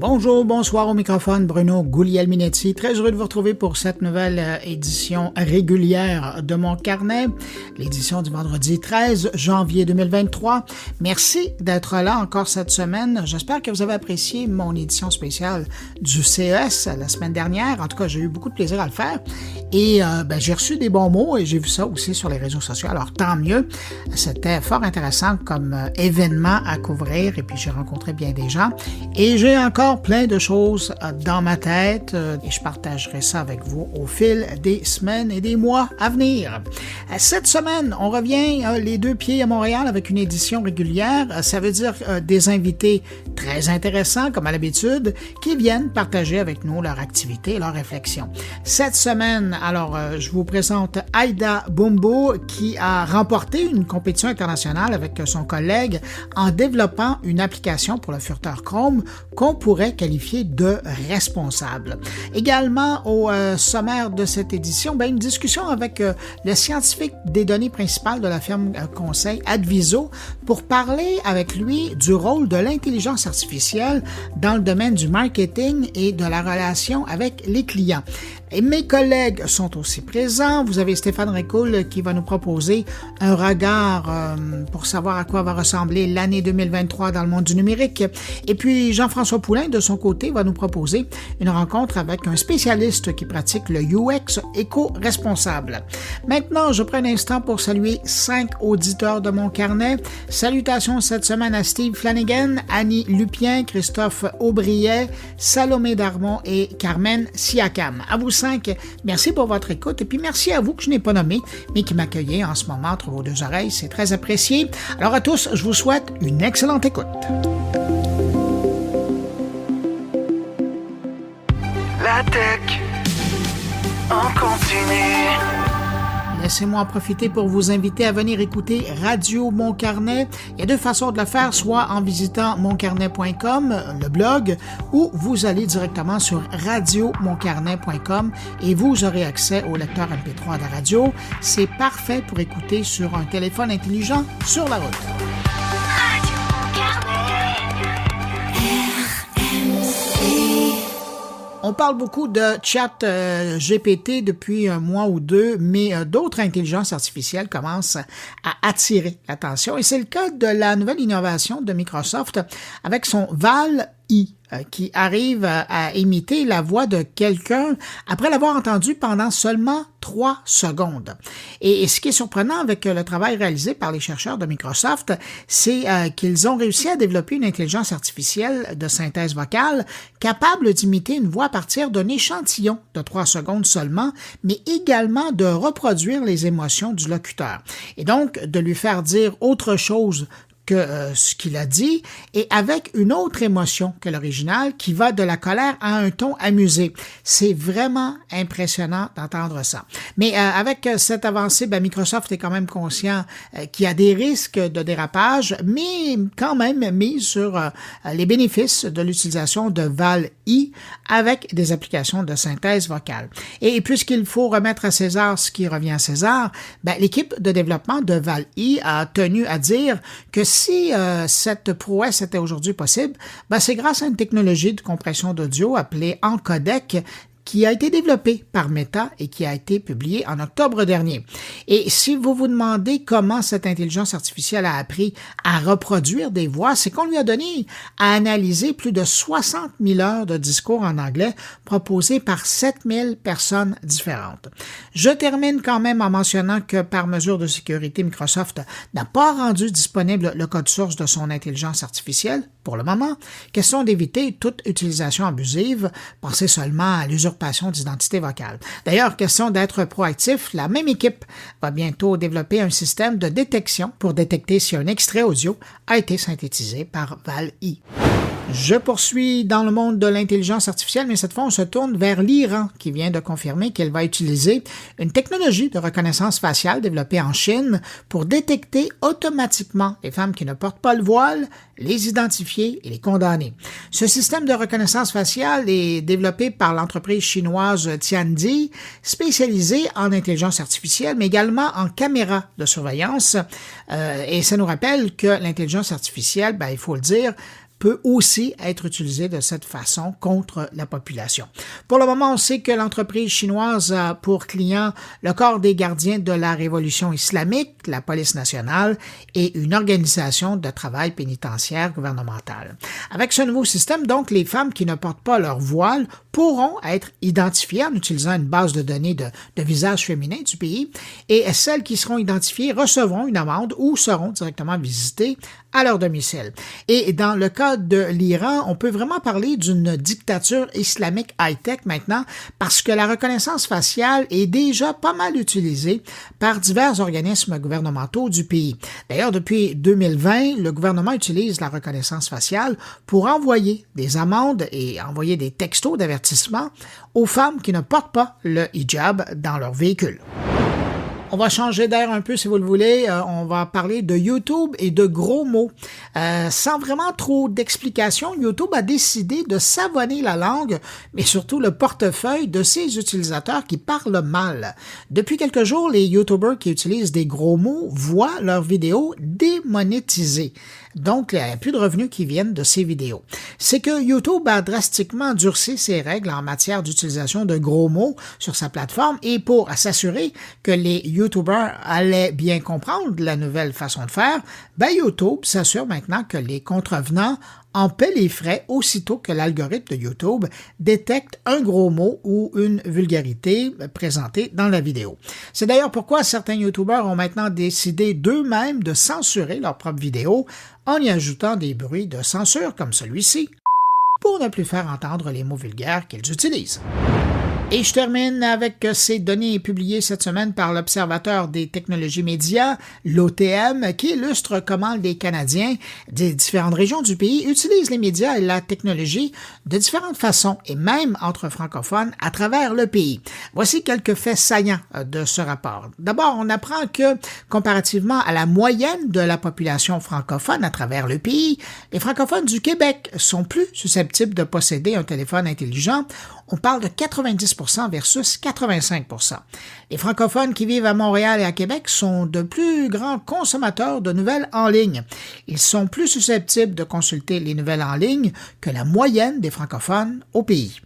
Bonjour, bonsoir au microphone, Bruno Guglielminetti. Très heureux de vous retrouver pour cette nouvelle édition régulière de mon carnet, l'édition du vendredi 13 janvier 2023. Merci d'être là encore cette semaine. J'espère que vous avez apprécié mon édition spéciale du CES la semaine dernière. En tout cas, j'ai eu beaucoup de plaisir à le faire et j'ai reçu des bons mots et j'ai vu ça aussi sur les réseaux sociaux. Alors, tant mieux. C'était fort intéressant comme événement à couvrir et puis j'ai rencontré bien des gens et j'ai encore plein de choses dans ma tête et je partagerai ça avec vous au fil des semaines et des mois à venir. Cette semaine, on revient les deux pieds à Montréal avec une édition régulière. Ça veut dire des invités très intéressants, comme à l'habitude, qui viennent partager avec nous leur activité et leurs réflexions. Cette semaine, alors, je vous présente Aïda Bumbo qui a remporté une compétition internationale avec son collègue en développant une application pour le furteur Chrome qu'on pourrait qualifier de responsable. Également, au sommaire de cette édition, une discussion avec le scientifique des données principales de la firme conseil Adviso pour parler avec lui du rôle de l'intelligence artificielle dans le domaine du marketing et de la relation avec les clients. Et mes collègues sont aussi présents. Vous avez Stéphane Récoul qui va nous proposer un regard pour savoir à quoi va ressembler l'année 2023 dans le monde du numérique. Et puis Jean-François Poulain, de son côté, va nous proposer une rencontre avec un spécialiste qui pratique le UX éco-responsable. Maintenant, je prends un instant pour saluer 5 auditeurs de mon carnet. Salutations cette semaine à Steve Flanagan, Annie Lupien, Christophe Aubriet, Salomé Darmon et Carmen Siakam. À vous 5, merci pour votre écoute et puis merci à vous que je n'ai pas nommé, mais qui m'accueillez en ce moment entre vos deux oreilles. C'est très apprécié. Alors à tous, je vous souhaite une excellente écoute. La tech en continu. Laissez-moi en profiter pour vous inviter à venir écouter Radio Mon Carnet. Il y a deux façons de le faire, soit en visitant moncarnet.com, le blog, ou vous allez directement sur radiomoncarnet.com et vous aurez accès au lecteur MP3 de la radio. C'est parfait pour écouter sur un téléphone intelligent sur la route. On parle beaucoup de chat GPT depuis un mois ou deux, mais d'autres intelligences artificielles commencent à attirer l'attention. Et c'est le cas de la nouvelle innovation de Microsoft avec son Val-I, qui arrive à imiter la voix de quelqu'un après l'avoir entendu pendant seulement 3 secondes. Et ce qui est surprenant avec le travail réalisé par les chercheurs de Microsoft, c'est qu'ils ont réussi à développer une intelligence artificielle de synthèse vocale capable d'imiter une voix à partir d'un échantillon de 3 secondes seulement, mais également de reproduire les émotions du locuteur. Et donc, de lui faire dire autre chose que ce qu'il a dit, et avec une autre émotion que l'original qui va de la colère à un ton amusé. C'est vraiment impressionnant d'entendre ça. Mais avec cette avancée, Microsoft est quand même conscient qu'il y a des risques de dérapage, mais quand même mise sur les bénéfices de l'utilisation de Val-I avec des applications de synthèse vocale. Et puisqu'il faut remettre à César ce qui revient à César, l'équipe de développement de Val-I a tenu à dire que si cette prouesse était aujourd'hui possible, c'est grâce à une technologie de compression d'audio appelée encodec qui a été développé par Meta et qui a été publié en octobre dernier. Et si vous vous demandez comment cette intelligence artificielle a appris à reproduire des voix, c'est qu'on lui a donné à analyser plus de 60 000 heures de discours en anglais proposés par 7 000 personnes différentes. Je termine quand même en mentionnant que par mesure de sécurité, Microsoft n'a pas rendu disponible le code source de son intelligence artificielle pour le moment. Question d'éviter toute utilisation abusive, pensez seulement à l'usurpation d'identité vocale. D'ailleurs, question d'être proactif, la même équipe va bientôt développer un système de détection pour détecter si un extrait audio a été synthétisé par Val-I. Je poursuis dans le monde de l'intelligence artificielle, mais cette fois, on se tourne vers l'Iran qui vient de confirmer qu'elle va utiliser une technologie de reconnaissance faciale développée en Chine pour détecter automatiquement les femmes qui ne portent pas le voile, les identifier et les condamner. Ce système de reconnaissance faciale est développé par l'entreprise chinoise Tiandi, spécialisée en intelligence artificielle, mais également en caméras de surveillance. Et ça nous rappelle que l'intelligence artificielle, il faut le dire, peut aussi être utilisé de cette façon contre la population. Pour le moment, on sait que l'entreprise chinoise a pour client le corps des gardiens de la révolution islamique, la police nationale et une organisation de travail pénitentiaire gouvernementale. Avec ce nouveau système, donc, les femmes qui ne portent pas leur voile pourront être identifiées en utilisant une base de données de visages féminins du pays et celles qui seront identifiées recevront une amende ou seront directement visitées à leur domicile. Et dans le cas de l'Iran, on peut vraiment parler d'une dictature islamique high-tech maintenant parce que la reconnaissance faciale est déjà pas mal utilisée par divers organismes gouvernementaux du pays. D'ailleurs, depuis 2020, le gouvernement utilise la reconnaissance faciale pour envoyer des amendes et envoyer des textos d'avertissement aux femmes qui ne portent pas le hijab dans leur véhicule. On va changer d'air un peu si vous le voulez. On va parler de YouTube et de gros mots. Sans vraiment trop d'explications, YouTube a décidé de savonner la langue, mais surtout le portefeuille de ses utilisateurs qui parlent mal. Depuis quelques jours, les YouTubers qui utilisent des gros mots voient leurs vidéos démonétisées. Donc, il n'y a plus de revenus qui viennent de ces vidéos. C'est que YouTube a drastiquement durci ses règles en matière d'utilisation de gros mots sur sa plateforme et pour s'assurer que les YouTubers allaient bien comprendre la nouvelle façon de faire, YouTube s'assure maintenant que les contrevenants en paient les frais aussitôt que l'algorithme de YouTube détecte un gros mot ou une vulgarité présentée dans la vidéo. C'est d'ailleurs pourquoi certains YouTubers ont maintenant décidé d'eux-mêmes de censurer leurs propres vidéos en y ajoutant des bruits de censure comme celui-ci pour ne plus faire entendre les mots vulgaires qu'ils utilisent. Et je termine avec ces données publiées cette semaine par l'Observateur des technologies médias, l'OTM, qui illustre comment les Canadiens des différentes régions du pays utilisent les médias et la technologie de différentes façons, et même entre francophones à travers le pays. Voici quelques faits saillants de ce rapport. D'abord, on apprend que, comparativement à la moyenne de la population francophone à travers le pays, les francophones du Québec sont plus susceptibles de posséder un téléphone intelligent. On parle de 90% versus 85%. Les francophones qui vivent à Montréal et à Québec sont de plus grands consommateurs de nouvelles en ligne. Ils sont plus susceptibles de consulter les nouvelles en ligne que la moyenne des francophones au pays.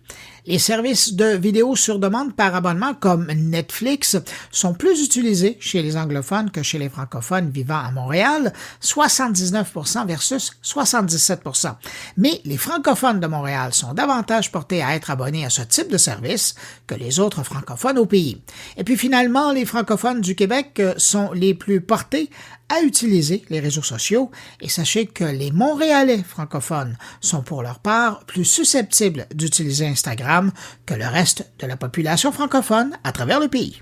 Les services de vidéos sur demande par abonnement comme Netflix sont plus utilisés chez les anglophones que chez les francophones vivant à Montréal, 79% versus 77%. Mais les francophones de Montréal sont davantage portés à être abonnés à ce type de service que les autres francophones au pays. Et puis finalement, les francophones du Québec sont les plus portés à utiliser les réseaux sociaux et sachez que les Montréalais francophones sont pour leur part plus susceptibles d'utiliser Instagram que le reste de la population francophone à travers le pays.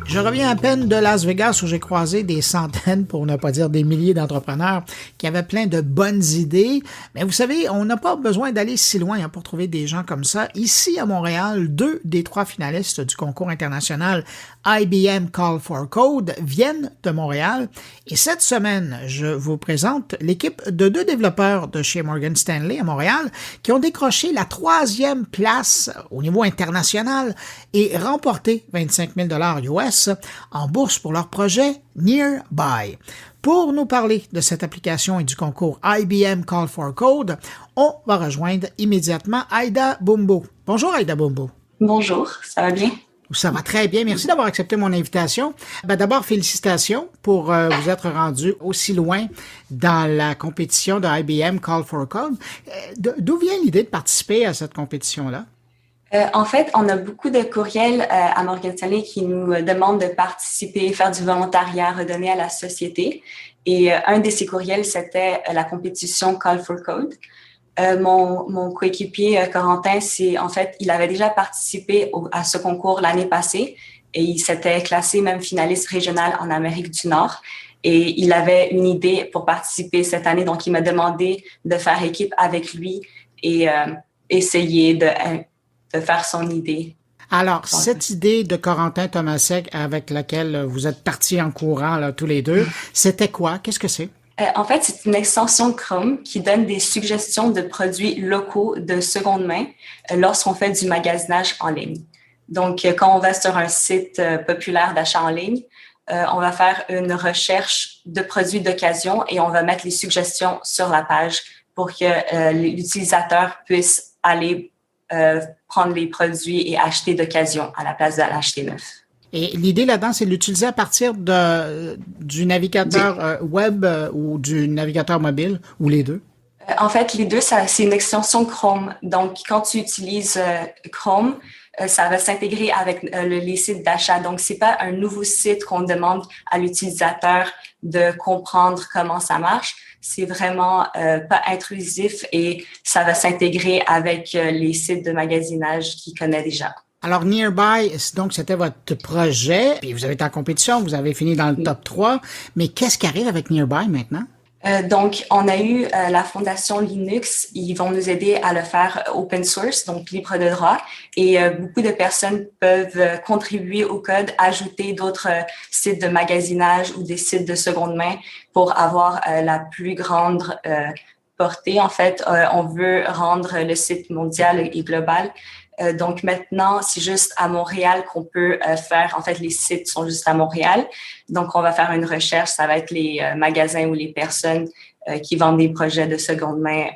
Je reviens à peine de Las Vegas où j'ai croisé des centaines, pour ne pas dire des milliers d'entrepreneurs qui avaient plein de bonnes idées. Mais vous savez, on n'a pas besoin d'aller si loin pour trouver des gens comme ça. Ici, à Montréal, 2 des 3 finalistes du concours international IBM Call for Code viennent de Montréal. Et cette semaine, je vous présente l'équipe de 2 développeurs de chez Morgan Stanley à Montréal qui ont décroché la 3e place au niveau international et remporté 25 000 $ US en bourse pour leur projet Nearby. Pour nous parler de cette application et du concours IBM Call for Code, on va rejoindre immédiatement Aïda Bumbo. Bonjour Aïda Bumbo. Bonjour, ça va bien? Ça va très bien. Merci d'avoir accepté mon invitation. D'abord, félicitations pour vous être rendu aussi loin dans la compétition de IBM Call for Code. D'où vient l'idée de participer à cette compétition-là? En fait, on a beaucoup de courriels à Morgan Stanley qui nous demandent de participer, faire du volontariat, redonner à la société. Et un de ces courriels, c'était la compétition Call for Code. Mon coéquipier Corentin, il avait déjà participé à ce concours l'année passée et il s'était classé même finaliste régional en Amérique du Nord. Et il avait une idée pour participer cette année, donc il m'a demandé de faire équipe avec lui et essayer de faire son idée. Alors, cette idée de Corentin Tomasek avec laquelle vous êtes partis en courant là, tous les deux, c'était quoi? Qu'est-ce que c'est? En fait, c'est une extension Chrome qui donne des suggestions de produits locaux de seconde main lorsqu'on fait du magasinage en ligne. Donc, quand on va sur un site populaire d'achat en ligne, on va faire une recherche de produits d'occasion et on va mettre les suggestions sur la page pour que l'utilisateur puisse aller prendre les produits et acheter d'occasion à la place de l'acheter neuf. Et l'idée là-dedans, c'est de l'utiliser à partir du navigateur web ou du navigateur mobile, ou les deux? En fait, les deux, c'est une extension Chrome. Donc, quand tu utilises Chrome, ça va s'intégrer avec les sites d'achat. Donc, c'est pas un nouveau site qu'on demande à l'utilisateur de comprendre comment ça marche. C'est vraiment pas intrusif et ça va s'intégrer avec les sites de magasinage qu'il connaît déjà. Alors, Nearby, donc, c'était votre projet, et vous avez été en compétition, vous avez fini dans le top 3, mais qu'est-ce qui arrive avec Nearby maintenant? Donc, on a eu la fondation Linux. Ils vont nous aider à le faire open source, donc libre de droit. Et beaucoup de personnes peuvent contribuer au code, ajouter d'autres sites de magasinage ou des sites de seconde main pour avoir la plus grande portée. En fait, on veut rendre le site mondial et global. Donc maintenant, c'est juste à Montréal qu'on peut faire. En fait, les sites sont juste à Montréal. Donc, on va faire une recherche. Ça va être les magasins ou les personnes qui vendent des projets de seconde main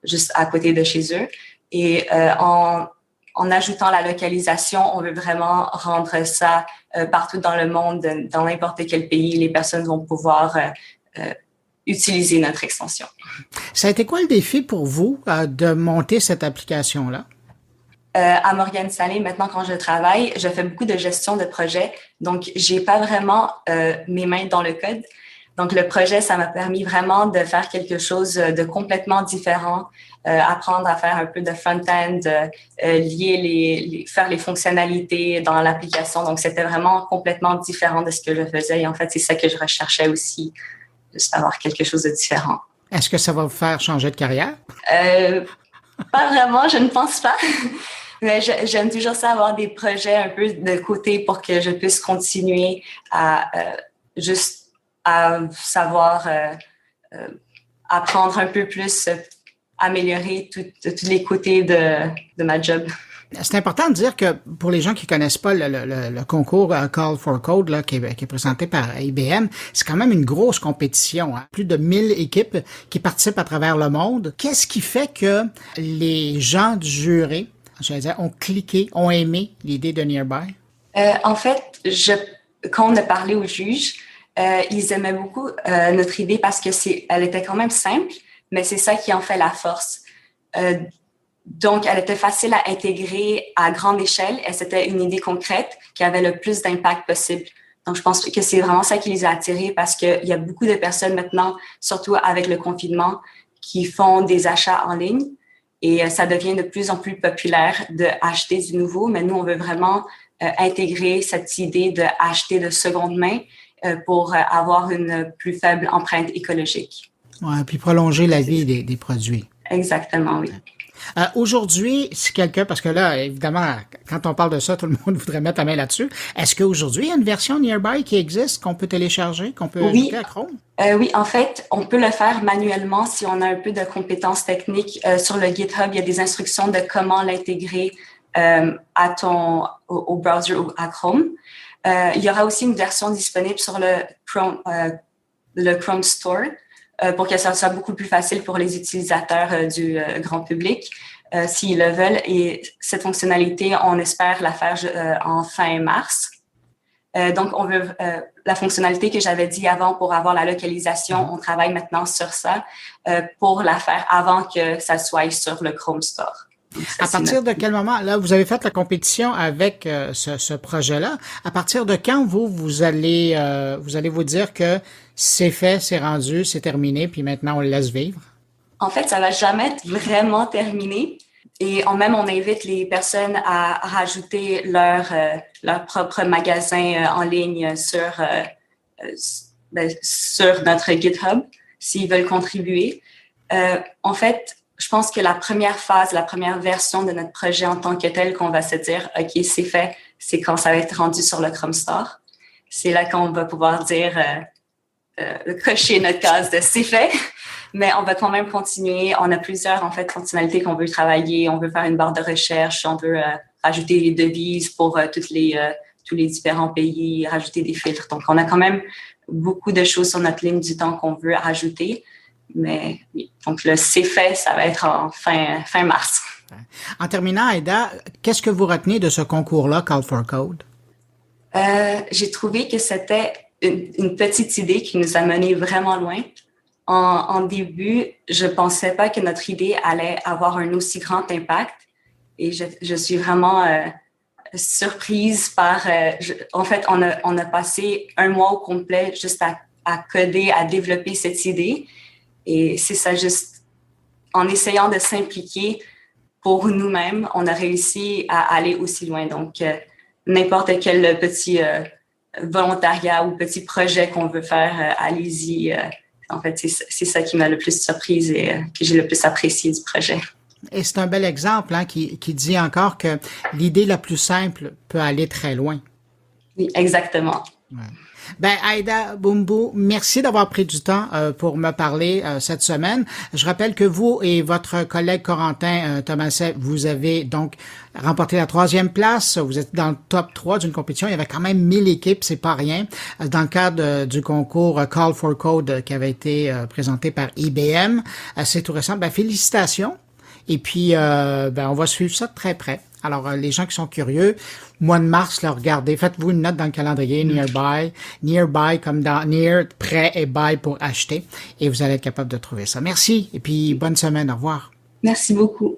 juste à côté de chez eux. Et en ajoutant la localisation, on veut vraiment rendre ça partout dans le monde, dans n'importe quel pays. Les personnes vont pouvoir utiliser notre extension. Ça a été quoi le défi pour vous de monter cette application-là? À Morgan Stanley, maintenant, quand je travaille, je fais beaucoup de gestion de projet. Donc, j'ai pas vraiment mes mains dans le code. Donc, le projet, ça m'a permis vraiment de faire quelque chose de complètement différent, apprendre à faire un peu de front-end, faire les fonctionnalités dans l'application. Donc, c'était vraiment complètement différent de ce que je faisais. Et en fait, c'est ça que je recherchais aussi, juste avoir quelque chose de différent. Est-ce que ça va vous faire changer de carrière? Pas vraiment, je ne pense pas. Mais j'aime toujours ça, avoir des projets un peu de côté pour que je puisse continuer à juste à savoir apprendre un peu plus, améliorer tous les côtés de ma job. C'est important de dire que pour les gens qui connaissent pas le concours Call for Code là, qui est présenté par IBM, c'est quand même une grosse compétition. Hein? Plus de 1000 équipes qui participent à travers le monde. Qu'est-ce qui fait que les gens du jury, j'allais dire, ont cliqué, ont aimé l'idée de Nearby? En fait, quand on a parlé aux juges, ils aimaient beaucoup notre idée parce que elle était quand même simple, mais c'est ça qui en fait la force. Donc, elle était facile à intégrer à grande échelle et c'était une idée concrète qui avait le plus d'impact possible. Donc, je pense que c'est vraiment ça qui les a attirés parce qu'il y a beaucoup de personnes maintenant, surtout avec le confinement, qui font des achats en ligne et ça devient de plus en plus populaire d'acheter du nouveau. Mais nous, on veut vraiment intégrer cette idée d'acheter de seconde main pour avoir une plus faible empreinte écologique. Ouais, puis prolonger la vie des produits. Exactement, oui. Aujourd'hui, si quelqu'un, parce que là, évidemment, quand on parle de ça, tout le monde voudrait mettre la main là-dessus. Est-ce qu'aujourd'hui, il y a une version Nearby qui existe, qu'on peut télécharger, qu'on peut ajouter à Chrome? Oui, en fait, on peut le faire manuellement si on a un peu de compétences techniques. Sur le GitHub, il y a des instructions de comment l'intégrer au browser ou à Chrome. Il y aura aussi une version disponible sur le Chrome Store. Pour que ça soit beaucoup plus facile pour les utilisateurs du grand public, s'ils le veulent. Et cette fonctionnalité, on espère la faire en fin mars. Donc, on veut la fonctionnalité que j'avais dit avant pour avoir la localisation, on travaille maintenant sur ça pour la faire avant que ça soit sur le Chrome Store. À partir de quel moment, là, vous avez fait la compétition avec ce projet-là. À partir de quand vous allez vous dire que c'est fait, c'est rendu, c'est terminé, puis maintenant on le laisse vivre? En fait, ça va jamais être vraiment terminé. Et on invite les personnes à rajouter leur propre magasin en ligne sur notre GitHub s'ils veulent contribuer. En fait, je pense que la première phase, la première version de notre projet en tant que tel qu'on va se dire, OK, c'est fait, c'est quand ça va être rendu sur le Chrome Store. C'est là qu'on va pouvoir dire, cocher notre case de c'est fait, mais on va quand même continuer. On a plusieurs, en fait, fonctionnalités qu'on veut travailler. On veut faire une barre de recherche, on veut rajouter les devises pour tous les différents pays, rajouter des filtres. Donc, on a quand même beaucoup de choses sur notre ligne du temps qu'on veut rajouter. Mais oui, donc le c'est fait, ça va être en fin mars. En terminant, Aïda, qu'est-ce que vous retenez de ce concours-là, Call for Code? J'ai trouvé que c'était une petite idée qui nous a mené vraiment loin. En début, je pensais pas que notre idée allait avoir un aussi grand impact. Et je suis vraiment surprise par... en fait, on a passé un mois au complet juste à coder, à développer cette idée. Et c'est ça, juste en essayant de s'impliquer pour nous-mêmes, on a réussi à aller aussi loin. Donc, n'importe quel petit volontariat ou petit projet qu'on veut faire, allez-y. En fait, c'est ça qui m'a le plus surprise et que j'ai le plus apprécié du projet. Et c'est un bel exemple qui dit encore que l'idée la plus simple peut aller très loin. Oui, exactement. Ouais. Ben, Aïda Bumbu, merci d'avoir pris du temps pour me parler cette semaine. Je rappelle que vous et votre collègue Corentin Thomaset, vous avez donc remporté la 3e place. Vous êtes dans le top 3 d'une compétition. Il y avait quand même 1000 équipes, c'est pas rien. Dans le cadre du concours Call for Code qui avait été présenté par IBM. C'est tout récent. Ben, félicitations. Et puis, on va suivre ça de très près. Alors, les gens qui sont curieux, mois de mars, là, regardez, faites-vous une note dans le calendrier, nearby comme dans near, prêt et buy pour acheter, et vous allez être capable de trouver ça. Merci, et puis bonne semaine, au revoir. Merci beaucoup.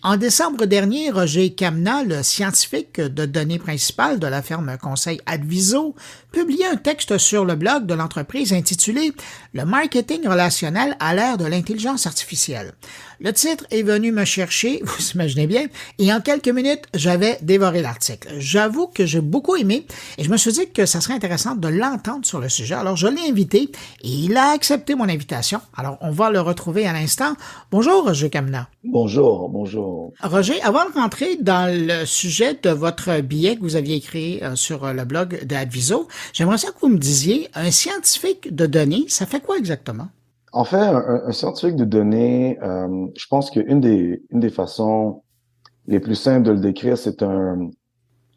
En décembre dernier, Roger Camna, le scientifique de données principal de la firme conseil Adviso, publiait un texte sur le blog de l'entreprise intitulé « Le marketing relationnel à l'ère de l'intelligence artificielle ». Le titre est venu me chercher, vous imaginez bien, et en quelques minutes, j'avais dévoré l'article. J'avoue que j'ai beaucoup aimé et je me suis dit que ça serait intéressant de l'entendre sur le sujet. Alors, je l'ai invité et il a accepté mon invitation. Alors, on va le retrouver à l'instant. Bonjour, Roger Camna. Bonjour, bonjour. Roger, avant de rentrer dans le sujet de votre billet que vous aviez écrit sur le blog d'Adviso, j'aimerais ça que vous me disiez, un scientifique de données, ça fait quoi exactement? En fait, un scientifique de données, je pense qu'une des façons les plus simples de le décrire,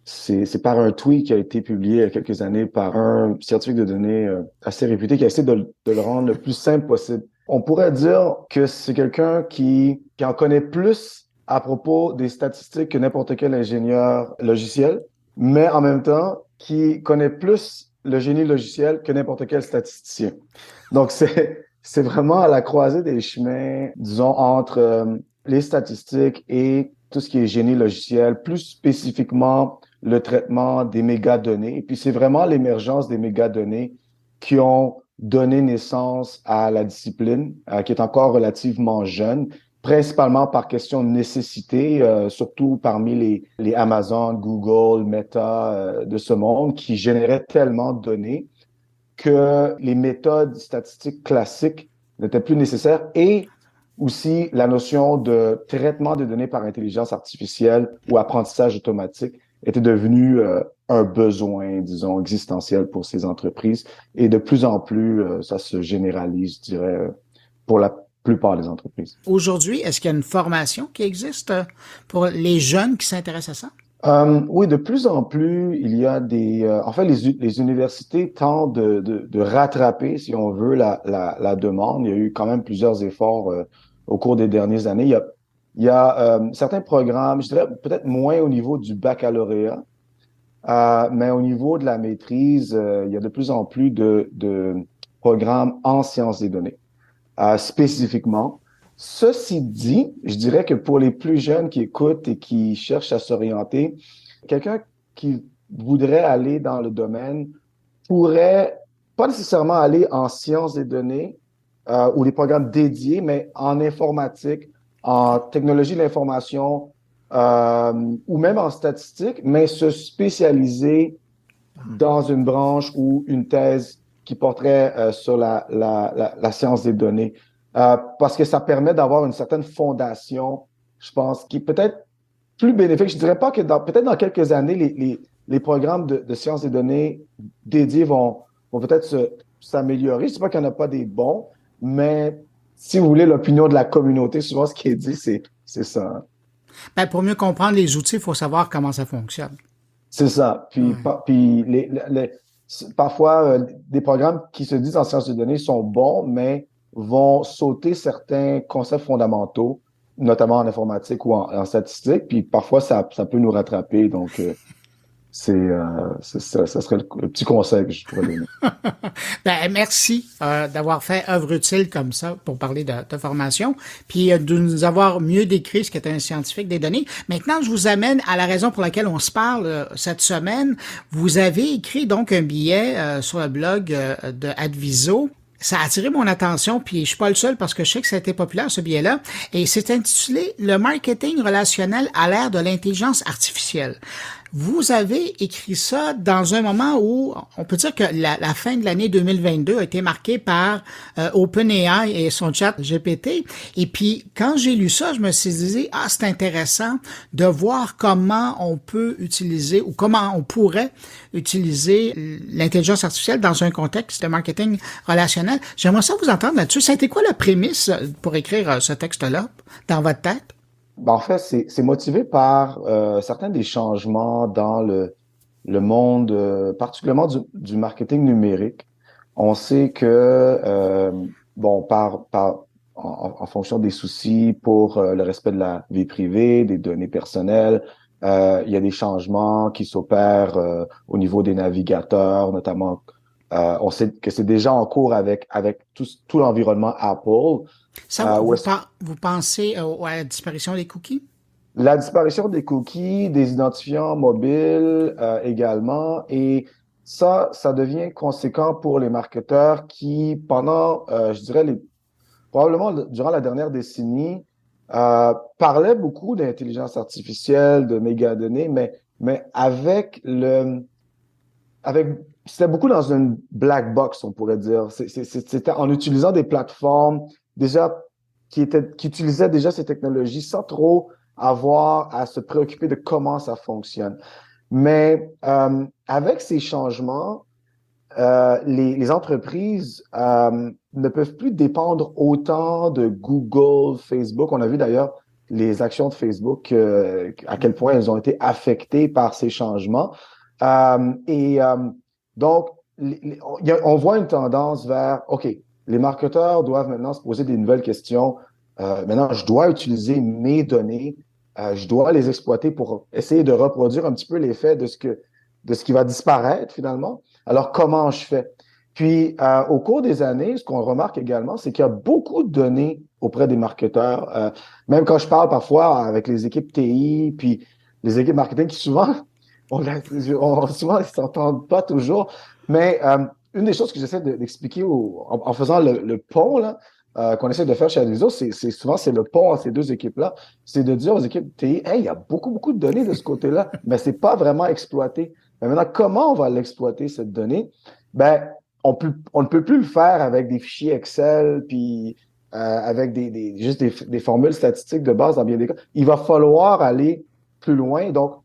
c'est par un tweet qui a été publié il y a quelques années par un scientifique de données assez réputé qui a essayé de le rendre le plus simple possible. On pourrait dire que c'est quelqu'un qui en connaît plus à propos des statistiques que n'importe quel ingénieur logiciel, mais en même temps, qui connaît plus le génie logiciel que n'importe quel statisticien. Donc, c'est vraiment à la croisée des chemins, disons, entre les statistiques et tout ce qui est génie logiciel, plus spécifiquement le traitement des mégadonnées. Et puis, c'est vraiment l'émergence des mégadonnées qui ont donné naissance à la discipline, qui est encore relativement jeune, principalement par question de nécessité, surtout parmi les Amazon, Google, Meta de ce monde, qui généraient tellement de données que les méthodes statistiques classiques n'étaient plus nécessaires, et aussi la notion de traitement des données par intelligence artificielle ou apprentissage automatique était devenue un besoin, disons, existentiel pour ces entreprises. Et de plus en plus, ça se généralise, je dirais, pour la plupart des entreprises. Aujourd'hui, est-ce qu'il y a une formation qui existe pour les jeunes qui s'intéressent à ça? Oui, de plus en plus, il y a en fait, les universités tentent de rattraper, si on veut, la demande. Il y a eu quand même plusieurs efforts au cours des dernières années. Il y a certains programmes, je dirais peut-être moins au niveau du baccalauréat, mais au niveau de la maîtrise, il y a de plus en plus de programmes en sciences des données, spécifiquement. Ceci dit, je dirais que pour les plus jeunes qui écoutent et qui cherchent à s'orienter, quelqu'un qui voudrait aller dans le domaine pourrait pas nécessairement aller en sciences des données ou des programmes dédiés, mais en informatique, en technologie de l'information, ou même en statistique, mais se spécialiser dans une branche ou une thèse qui porterait sur la science des données. Parce que ça permet d'avoir une certaine fondation, je pense, qui est peut-être plus bénéfique. Je dirais pas que peut-être dans quelques années, les programmes de sciences des données dédiés vont peut-être s'améliorer. Je ne dis pas qu'il n'y en a pas des bons, mais si vous voulez l'opinion de la communauté, souvent ce qui est dit, c'est ça. Hein. Ben, pour mieux comprendre les outils, il faut savoir comment ça fonctionne. C'est ça. Puis, parfois, des programmes qui se disent en sciences de données sont bons, mais vont sauter certains concepts fondamentaux, notamment en informatique ou en statistique. Puis parfois, ça peut nous rattraper. Donc, ça serait le petit conseil que je pourrais donner. Ben, merci d'avoir fait œuvre utile comme ça pour parler de formation, puis de nous avoir mieux décrit ce qu'est un scientifique des données. Maintenant, je vous amène à la raison pour laquelle on se parle cette semaine. Vous avez écrit donc un billet sur le blog de Adviso. Ça a attiré mon attention, puis je suis pas le seul parce que je sais que ça a été populaire, ce billet-là. Et c'est intitulé « Le marketing relationnel à l'ère de l'intelligence artificielle ». Vous avez écrit ça dans un moment où on peut dire que la fin de l'année 2022 a été marquée par OpenAI et son chat GPT. Et puis, quand j'ai lu ça, je me suis dit, c'est intéressant de voir comment on peut utiliser ou comment on pourrait utiliser l'intelligence artificielle dans un contexte de marketing relationnel. J'aimerais ça vous entendre là-dessus. Ça a été quoi la prémisse pour écrire ce texte-là dans votre tête? Ben, en fait, c'est motivé par certains des changements dans le monde, particulièrement du marketing numérique. On sait que, en fonction des soucis pour le respect de la vie privée, des données personnelles, il y a des changements qui s'opèrent au niveau des navigateurs, notamment. On sait que c'est déjà en cours avec tout l'environnement Apple. Ça, vous pensez à la disparition des cookies? La disparition des cookies, des identifiants mobiles également, et ça devient conséquent pour les marketeurs qui, pendant, je dirais, probablement durant la dernière décennie, parlaient beaucoup d'intelligence artificielle, de mégadonnées, mais c'était beaucoup dans une black box, on pourrait dire. C'était en utilisant des plateformes déjà qui utilisaient déjà ces technologies sans trop avoir à se préoccuper de comment ça fonctionne. Mais avec ces changements, les entreprises ne peuvent plus dépendre autant de Google, Facebook. On a vu d'ailleurs les actions de Facebook, à quel point elles ont été affectées par ces changements. Donc, on voit une tendance vers, OK, les marketeurs doivent maintenant se poser des nouvelles questions. Maintenant, je dois utiliser mes données, je dois les exploiter pour essayer de reproduire un petit peu l'effet de ce qui va disparaître finalement. Alors, comment je fais? Puis, au cours des années, ce qu'on remarque également, c'est qu'il y a beaucoup de données auprès des marketeurs. Même quand je parle parfois avec les équipes TI, puis les équipes marketing qui souvent, souvent, ils s'entendent pas toujours. Mais une des choses que j'essaie d'expliquer en faisant le pont là, qu'on essaie de faire chez Adviso, c'est souvent le pont entre ces deux équipes-là, c'est de dire aux équipes TI, hey, il y a beaucoup de données de ce côté-là, mais c'est pas vraiment exploité. Mais maintenant, comment on va l'exploiter cette donnée? Ben, on ne peut plus le faire avec des fichiers Excel, puis avec juste des formules statistiques de base dans bien des cas. Il va falloir aller plus loin. Donc,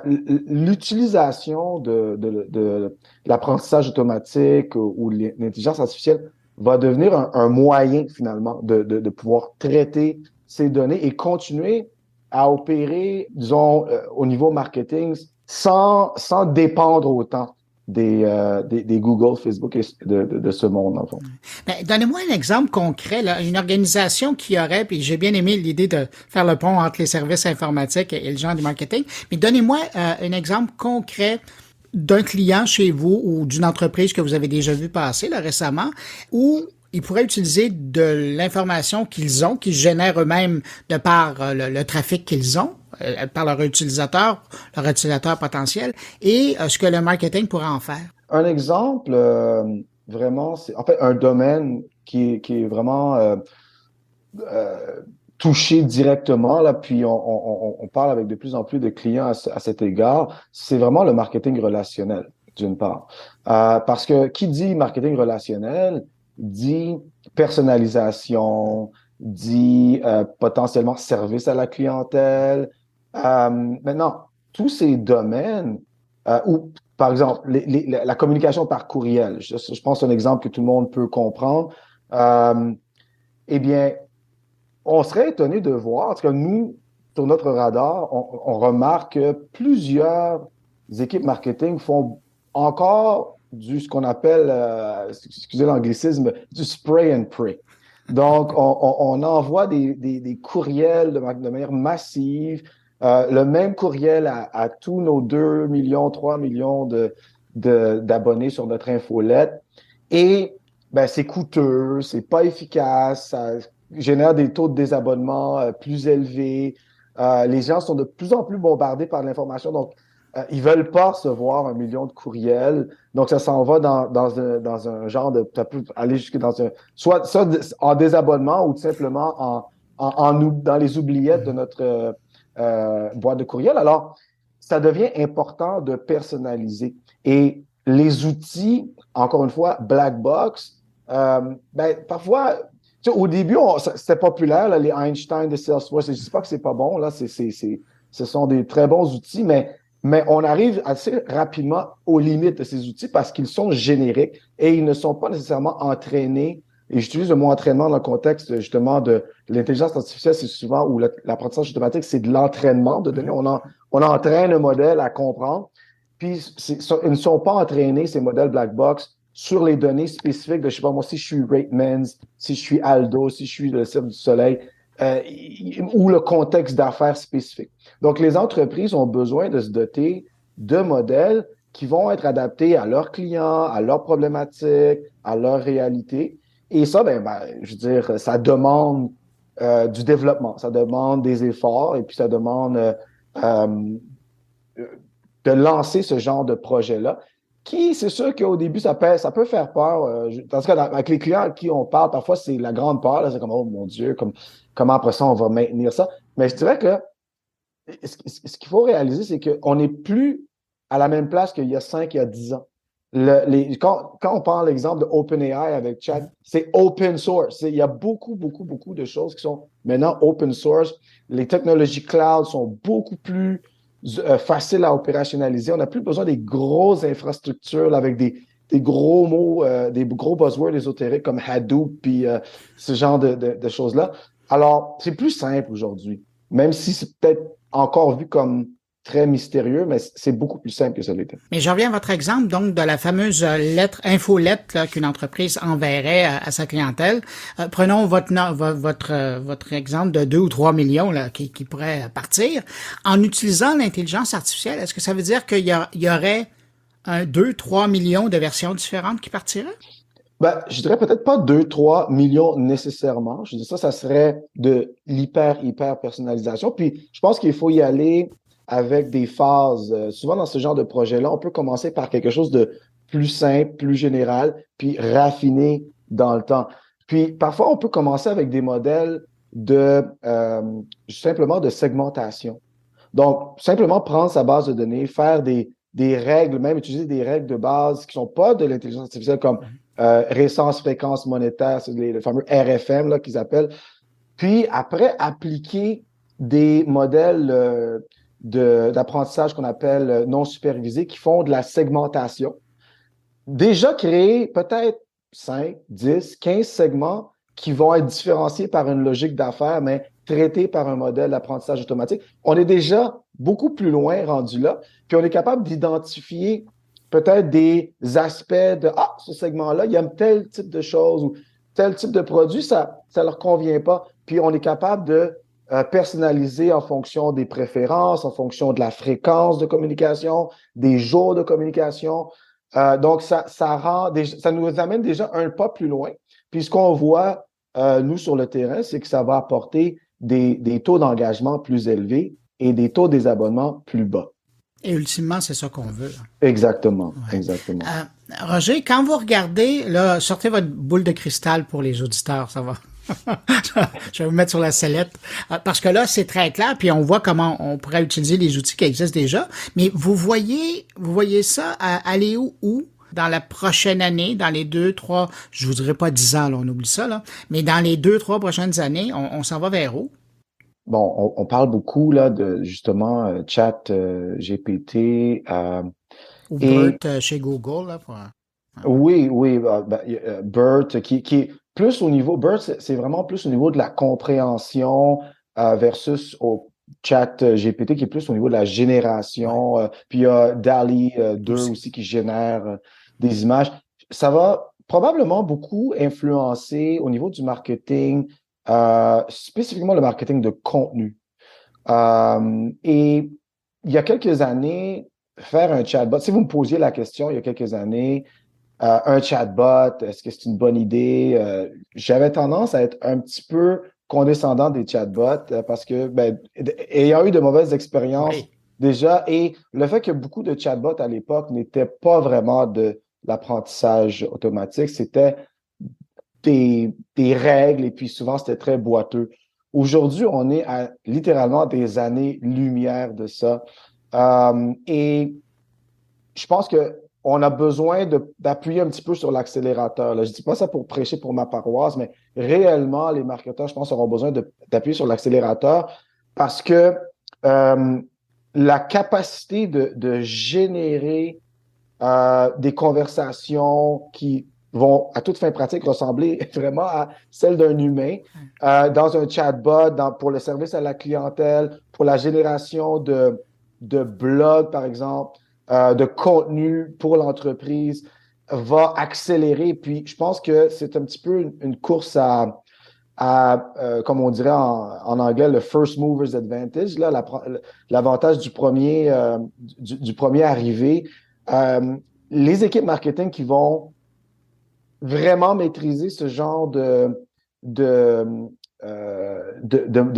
l'utilisation de l'apprentissage automatique ou l'intelligence artificielle va devenir un moyen, finalement, de pouvoir traiter ces données et continuer à opérer, disons, au niveau marketing sans dépendre autant des Google, Facebook et de ce monde, en fond. Ben, donnez-moi un exemple concret, là, une organisation qui aurait, puis j'ai bien aimé l'idée de faire le pont entre les services informatiques et le genre du marketing, mais donnez-moi un exemple concret d'un client chez vous ou d'une entreprise que vous avez déjà vu passer là, récemment, où ils pourraient utiliser de l'information qu'ils ont, qu'ils génèrent eux-mêmes de par le trafic qu'ils ont, par leur utilisateur potentiel, et ce que le marketing pourrait en faire. Un exemple, vraiment, c'est en fait un domaine qui est vraiment toucher directement, là, puis on parle avec de plus en plus de clients à cet égard, c'est vraiment le marketing relationnel, d'une part. Parce que qui dit marketing relationnel dit personnalisation, dit potentiellement service à la clientèle. Maintenant, tous ces domaines où, par exemple, la communication par courriel, je pense un exemple que tout le monde peut comprendre, eh bien, on serait étonné de voir, parce que nous, sur notre radar, on remarque que plusieurs équipes marketing font encore ce qu'on appelle, excusez l'anglicisme, du spray and pray. Donc, on envoie des courriels de manière massive, le même courriel à tous nos 2 millions, 3 millions d'abonnés sur notre infolette. Et ben, c'est coûteux, c'est pas efficace, ça génère des taux de désabonnement plus élevés. Les gens sont de plus en plus bombardés par l'information, donc ils veulent pas recevoir 1 million de courriels. Donc, ça s'en va dans un genre de... Ça peut aller jusque dans un... Soit ça en désabonnement ou tout simplement dans les oubliettes de notre boîte de courriel. Alors, ça devient important de personnaliser. Et les outils, encore une fois, black box, ben, parfois... Tu sais, au début, c'était populaire, là, les Einstein de Salesforce. Je ne dis pas que c'est pas bon, là, ce sont des très bons outils, mais on arrive assez rapidement aux limites de ces outils parce qu'ils sont génériques et ils ne sont pas nécessairement entraînés. Et j'utilise le mot entraînement dans le contexte, justement, de l'intelligence artificielle, c'est souvent, ou l'apprentissage automatique, c'est de l'entraînement de données. On entraîne un modèle à comprendre, puis ils ne sont pas entraînés, ces modèles black box, sur les données spécifiques de, je sais pas moi, si je suis Ratemans, si je suis Aldo, si je suis le Cirque du Soleil, ou le contexte d'affaires spécifique. Donc, les entreprises ont besoin de se doter de modèles qui vont être adaptés à leurs clients, à leurs problématiques, à leur réalité. Et ça, ben, je veux dire, ça demande du développement, ça demande des efforts et puis ça demande de lancer ce genre de projet-là. Qui, c'est sûr qu'au début, ça peut faire peur. Parce que avec les clients à qui on parle, parfois, c'est la grande peur. Là, c'est comme, oh mon Dieu, comment après ça, on va maintenir ça. Mais je dirais que ce qu'il faut réaliser, c'est qu'on n'est plus à la même place qu'il y a 5, il y a 10 ans. Quand on prend l'exemple de OpenAI avec Chat, c'est open source. Il y a beaucoup de choses qui sont maintenant open source. Les technologies cloud sont beaucoup plus facile à opérationnaliser. On n'a plus besoin des grosses infrastructures là, avec des gros mots, des gros buzzwords ésotériques comme Hadoop puis ce genre de choses-là. Alors, c'est plus simple aujourd'hui, même si c'est peut-être encore vu comme très mystérieux, mais c'est beaucoup plus simple que ça l'était. Mais je reviens à votre exemple, donc, de la fameuse infolette qu'une entreprise enverrait à sa clientèle. Prenons votre exemple de 2 ou 3 millions là, qui pourrait partir. En utilisant l'intelligence artificielle, est-ce que ça veut dire qu'il y aurait 2, 3 millions de versions différentes qui partiraient? Ben, je dirais peut-être pas 2, 3 millions nécessairement. Je dis ça serait de hyper personnalisation. Puis, je pense qu'il faut y aller avec des phases. Souvent, dans ce genre de projet-là, on peut commencer par quelque chose de plus simple, plus général, puis raffiner dans le temps. Puis, parfois, on peut commencer avec des modèles simplement de segmentation. Donc, simplement prendre sa base de données, faire des règles, même utiliser des règles de base qui sont pas de l'intelligence artificielle comme récence, fréquence monétaire, c'est le fameux RFM là, qu'ils appellent. Puis, après, appliquer des modèles d'apprentissage qu'on appelle non supervisés, qui font de la segmentation. Déjà créer peut-être 5, 10, 15 segments qui vont être différenciés par une logique d'affaires, mais traités par un modèle d'apprentissage automatique. On est déjà beaucoup plus loin rendu là, puis on est capable d'identifier peut-être des aspects de « Ah, ce segment-là, il aime tel type de choses ou tel type de produit, ça leur convient pas. » Puis on est capable de personnalisé en fonction des préférences, en fonction de la fréquence de communication, des jours de communication. Donc, ça nous amène déjà un pas plus loin. Puis, ce qu'on voit, nous, sur le terrain, c'est que ça va apporter des taux d'engagement plus élevés et des taux de désabonnement plus bas. Et ultimement, c'est ça qu'on veut. Exactement, ouais. Exactement. Roger, quand vous regardez, là, sortez votre boule de cristal pour les auditeurs, ça va Je vais vous mettre sur la sellette. Parce que là, c'est très clair, puis on voit comment on pourrait utiliser les outils qui existent déjà. Mais vous voyez ça aller où? Dans la prochaine année, dans les 2, 3, je vous dirais pas 10 ans, là, on oublie ça, là, mais dans les 2, 3 prochaines années, on s'en va vers où? Bon, on parle beaucoup là de justement chat GPT Ou et BERT chez Google, là, oui, BERT qui est plus au niveau BERT, c'est vraiment plus au niveau de la compréhension versus au chat GPT qui est plus au niveau de la génération. Puis il y a DALL-E 2 aussi qui génère des images. Ça va probablement beaucoup influencer au niveau du marketing, spécifiquement le marketing de contenu. Et il y a quelques années, faire un chatbot, si vous me posiez la question il y a quelques années, un chatbot, est-ce que c'est une bonne idée? J'avais tendance à être un petit peu condescendant des chatbots parce que, ayant eu de mauvaises expériences déjà, et le fait que beaucoup de chatbots à l'époque n'étaient pas vraiment de l'apprentissage automatique, c'était des règles et puis souvent c'était très boiteux. Aujourd'hui, on est à littéralement des années-lumière de ça. Et je pense que on a besoin d'appuyer un petit peu sur l'accélérateur. Je dis pas ça pour prêcher pour ma paroisse, mais réellement, les marketeurs, je pense, auront besoin d'appuyer sur l'accélérateur parce que la capacité de générer des conversations qui vont, à toute fin pratique, ressembler vraiment à celle d'un humain dans un chatbot, pour le service à la clientèle, pour la génération de blogs, par exemple, de contenu pour l'entreprise, va accélérer. Puis, je pense que c'est un petit peu une course comme on dirait en anglais, le first mover's advantage, là, l'avantage du premier arrivé. Les équipes marketing qui vont vraiment maîtriser ce genre de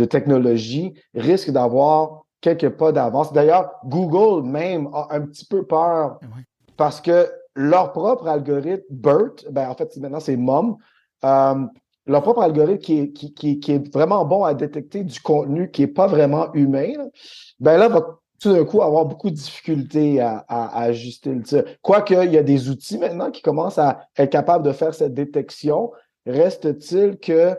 technologie risquent d'avoir quelques pas d'avance. D'ailleurs, Google même a un petit peu peur parce que leur propre algorithme, BERT, en fait, maintenant c'est MUM, leur propre algorithme qui est vraiment bon à détecter du contenu qui n'est pas vraiment humain, là va tout d'un coup avoir beaucoup de difficultés à ajuster le tir. Quoique, il y a des outils maintenant qui commencent à être capables de faire cette détection, reste-t-il que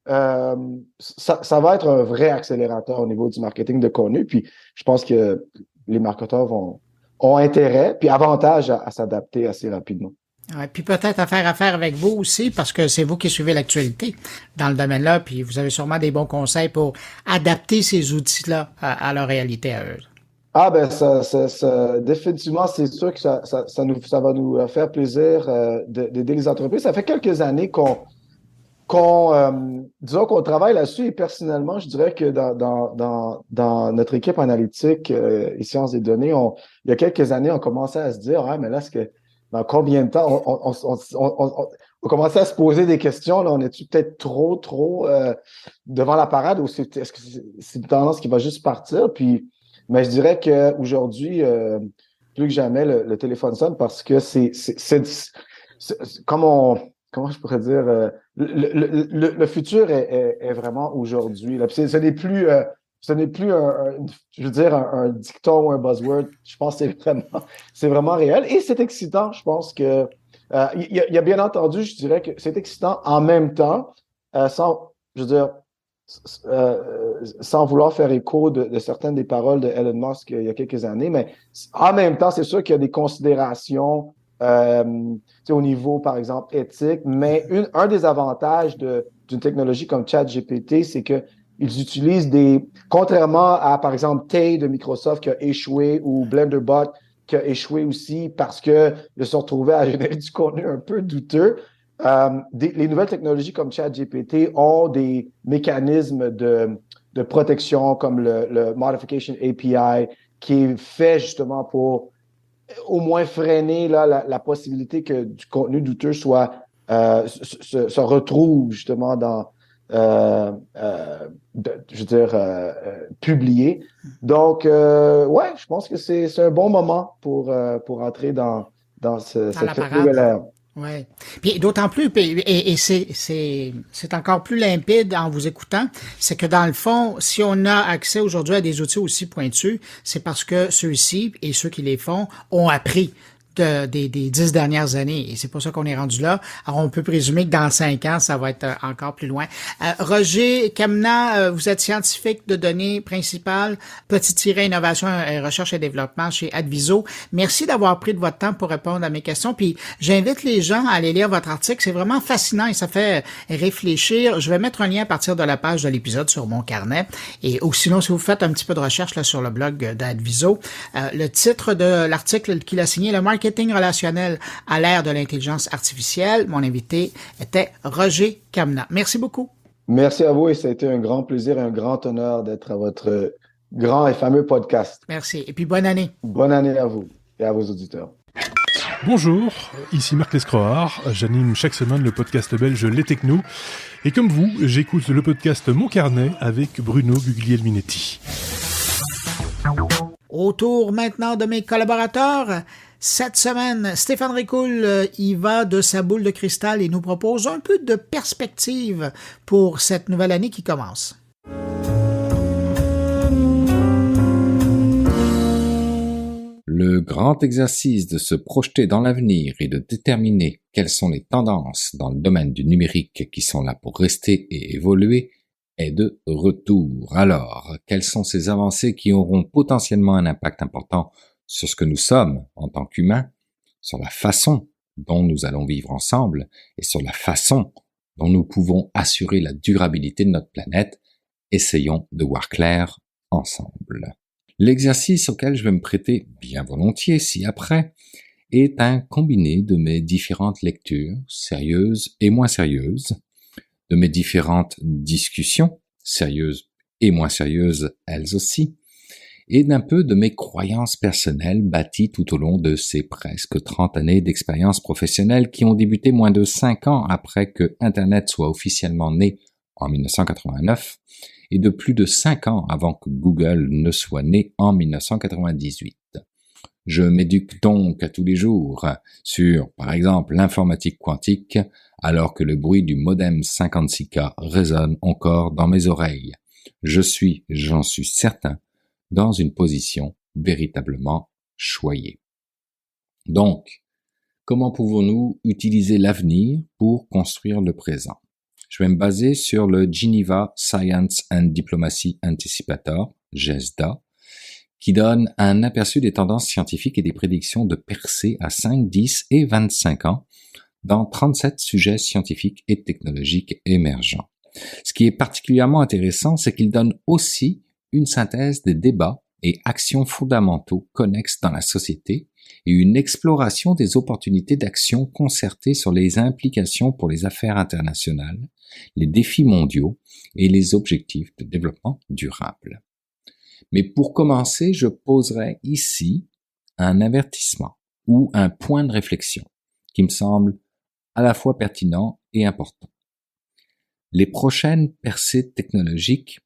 ça va être un vrai accélérateur au niveau du marketing de contenu. Puis, je pense que les marketeurs ont intérêt puis avantage à s'adapter assez rapidement. Ouais, puis peut-être à faire affaire avec vous aussi, parce que c'est vous qui suivez l'actualité dans le domaine-là, puis vous avez sûrement des bons conseils pour adapter ces outils-là à leur réalité à eux. Ah ça, définitivement, c'est sûr que ça va nous faire plaisir d'aider les entreprises. Ça fait quelques années disons qu'on travaille là-dessus et personnellement, je dirais que dans notre équipe analytique et sciences des données, il y a quelques années, on commençait à se dire, mais là, est-ce que dans combien de temps on commençait à se poser des questions, là, on est-tu peut-être trop devant la parade ou est-ce que c'est une tendance qui va juste partir? Puis, mais je dirais qu'aujourd'hui, plus que jamais, le téléphone sonne parce que c'est comment je pourrais dire, le futur est vraiment aujourd'hui. Ce n'est plus je veux dire, un dicton ou un buzzword. Je pense que c'est vraiment réel. Et c'est excitant. Je pense que il y a bien entendu, je dirais que c'est excitant en même temps, sans vouloir faire écho de certaines des paroles de Elon Musk il y a quelques années, mais en même temps, c'est sûr qu'il y a des considérations au niveau, par exemple, éthique, mais un des avantages d'une technologie comme ChatGPT, c'est que ils utilisent contrairement à, par exemple, Tay de Microsoft qui a échoué ou BlenderBot qui a échoué aussi parce que ils se sont retrouvés à générer du contenu un peu douteux. Les nouvelles technologies comme ChatGPT ont des mécanismes de protection comme le Modification API qui est fait justement pour au moins freiner la possibilité que du contenu douteux se retrouve justement dans publié. Donc, je pense que c'est un bon moment pour entrer dans cette nouvelle ère. Ouais. Puis d'autant plus, et c'est encore plus limpide en vous écoutant, c'est que dans le fond, si on a accès aujourd'hui à des outils aussi pointus, c'est parce que ceux-ci et ceux qui les font ont appris des 10 dernières années. Et c'est pour ça qu'on est rendu là. Alors, on peut présumer que dans 5 ans, ça va être encore plus loin. Roger Kamna, vous êtes scientifique de données principales, innovation, recherche et développement chez Adviso. Merci d'avoir pris de votre temps pour répondre à mes questions. Puis, j'invite les gens à aller lire votre article. C'est vraiment fascinant et ça fait réfléchir. Je vais mettre un lien à partir de la page de l'épisode sur mon carnet. Et ou sinon, si vous faites un petit peu de recherche là sur le blog d'Adviso, le titre de l'article qu'il a signé, le marketing relationnel à l'ère de l'intelligence artificielle. Mon invité était Roger Kamna. Merci beaucoup. Merci à vous et ça a été un grand plaisir et un grand honneur d'être à votre grand et fameux podcast. Merci. Et puis bonne année. Bonne année à vous et à vos auditeurs. Bonjour, ici Marc Lescroard. J'anime chaque semaine le podcast belge Les Technos. Et comme vous, j'écoute le podcast Mon Carnet avec Bruno Guglielminetti. Au tour maintenant de mes collaborateurs. Cette semaine, Stéphane Ricoul y va de sa boule de cristal et nous propose un peu de perspective pour cette nouvelle année qui commence. Le grand exercice de se projeter dans l'avenir et de déterminer quelles sont les tendances dans le domaine du numérique qui sont là pour rester et évoluer est de retour. Alors, quelles sont ces avancées qui auront potentiellement un impact important sur ce que nous sommes en tant qu'humains, sur la façon dont nous allons vivre ensemble et sur la façon dont nous pouvons assurer la durabilité de notre planète? Essayons de voir clair ensemble. L'exercice auquel je vais me prêter bien volontiers ci-après est un combiné de mes différentes lectures, sérieuses et moins sérieuses, de mes différentes discussions, sérieuses et moins sérieuses elles aussi, et d'un peu de mes croyances personnelles bâties tout au long de ces presque 30 années d'expérience professionnelle qui ont débuté moins de 5 ans après que Internet soit officiellement né en 1989 et de plus de 5 ans avant que Google ne soit né en 1998. Je m'éduque donc à tous les jours sur, par exemple, l'informatique quantique, alors que le bruit du modem 56K résonne encore dans mes oreilles. Je suis, j'en suis certain, dans une position véritablement choyée. Donc, comment pouvons-nous utiliser l'avenir pour construire le présent? Je vais me baser sur le Geneva Science and Diplomacy Anticipator, GESDA, qui donne un aperçu des tendances scientifiques et des prédictions de percées à 5, 10 et 25 ans dans 37 sujets scientifiques et technologiques émergents. Ce qui est particulièrement intéressant, c'est qu'il donne aussi une synthèse des débats et actions fondamentaux connexes dans la société et une exploration des opportunités d'action concertées sur les implications pour les affaires internationales, les défis mondiaux et les objectifs de développement durable. Mais pour commencer, je poserai ici un avertissement ou un point de réflexion qui me semble à la fois pertinent et important. Les prochaines percées technologiques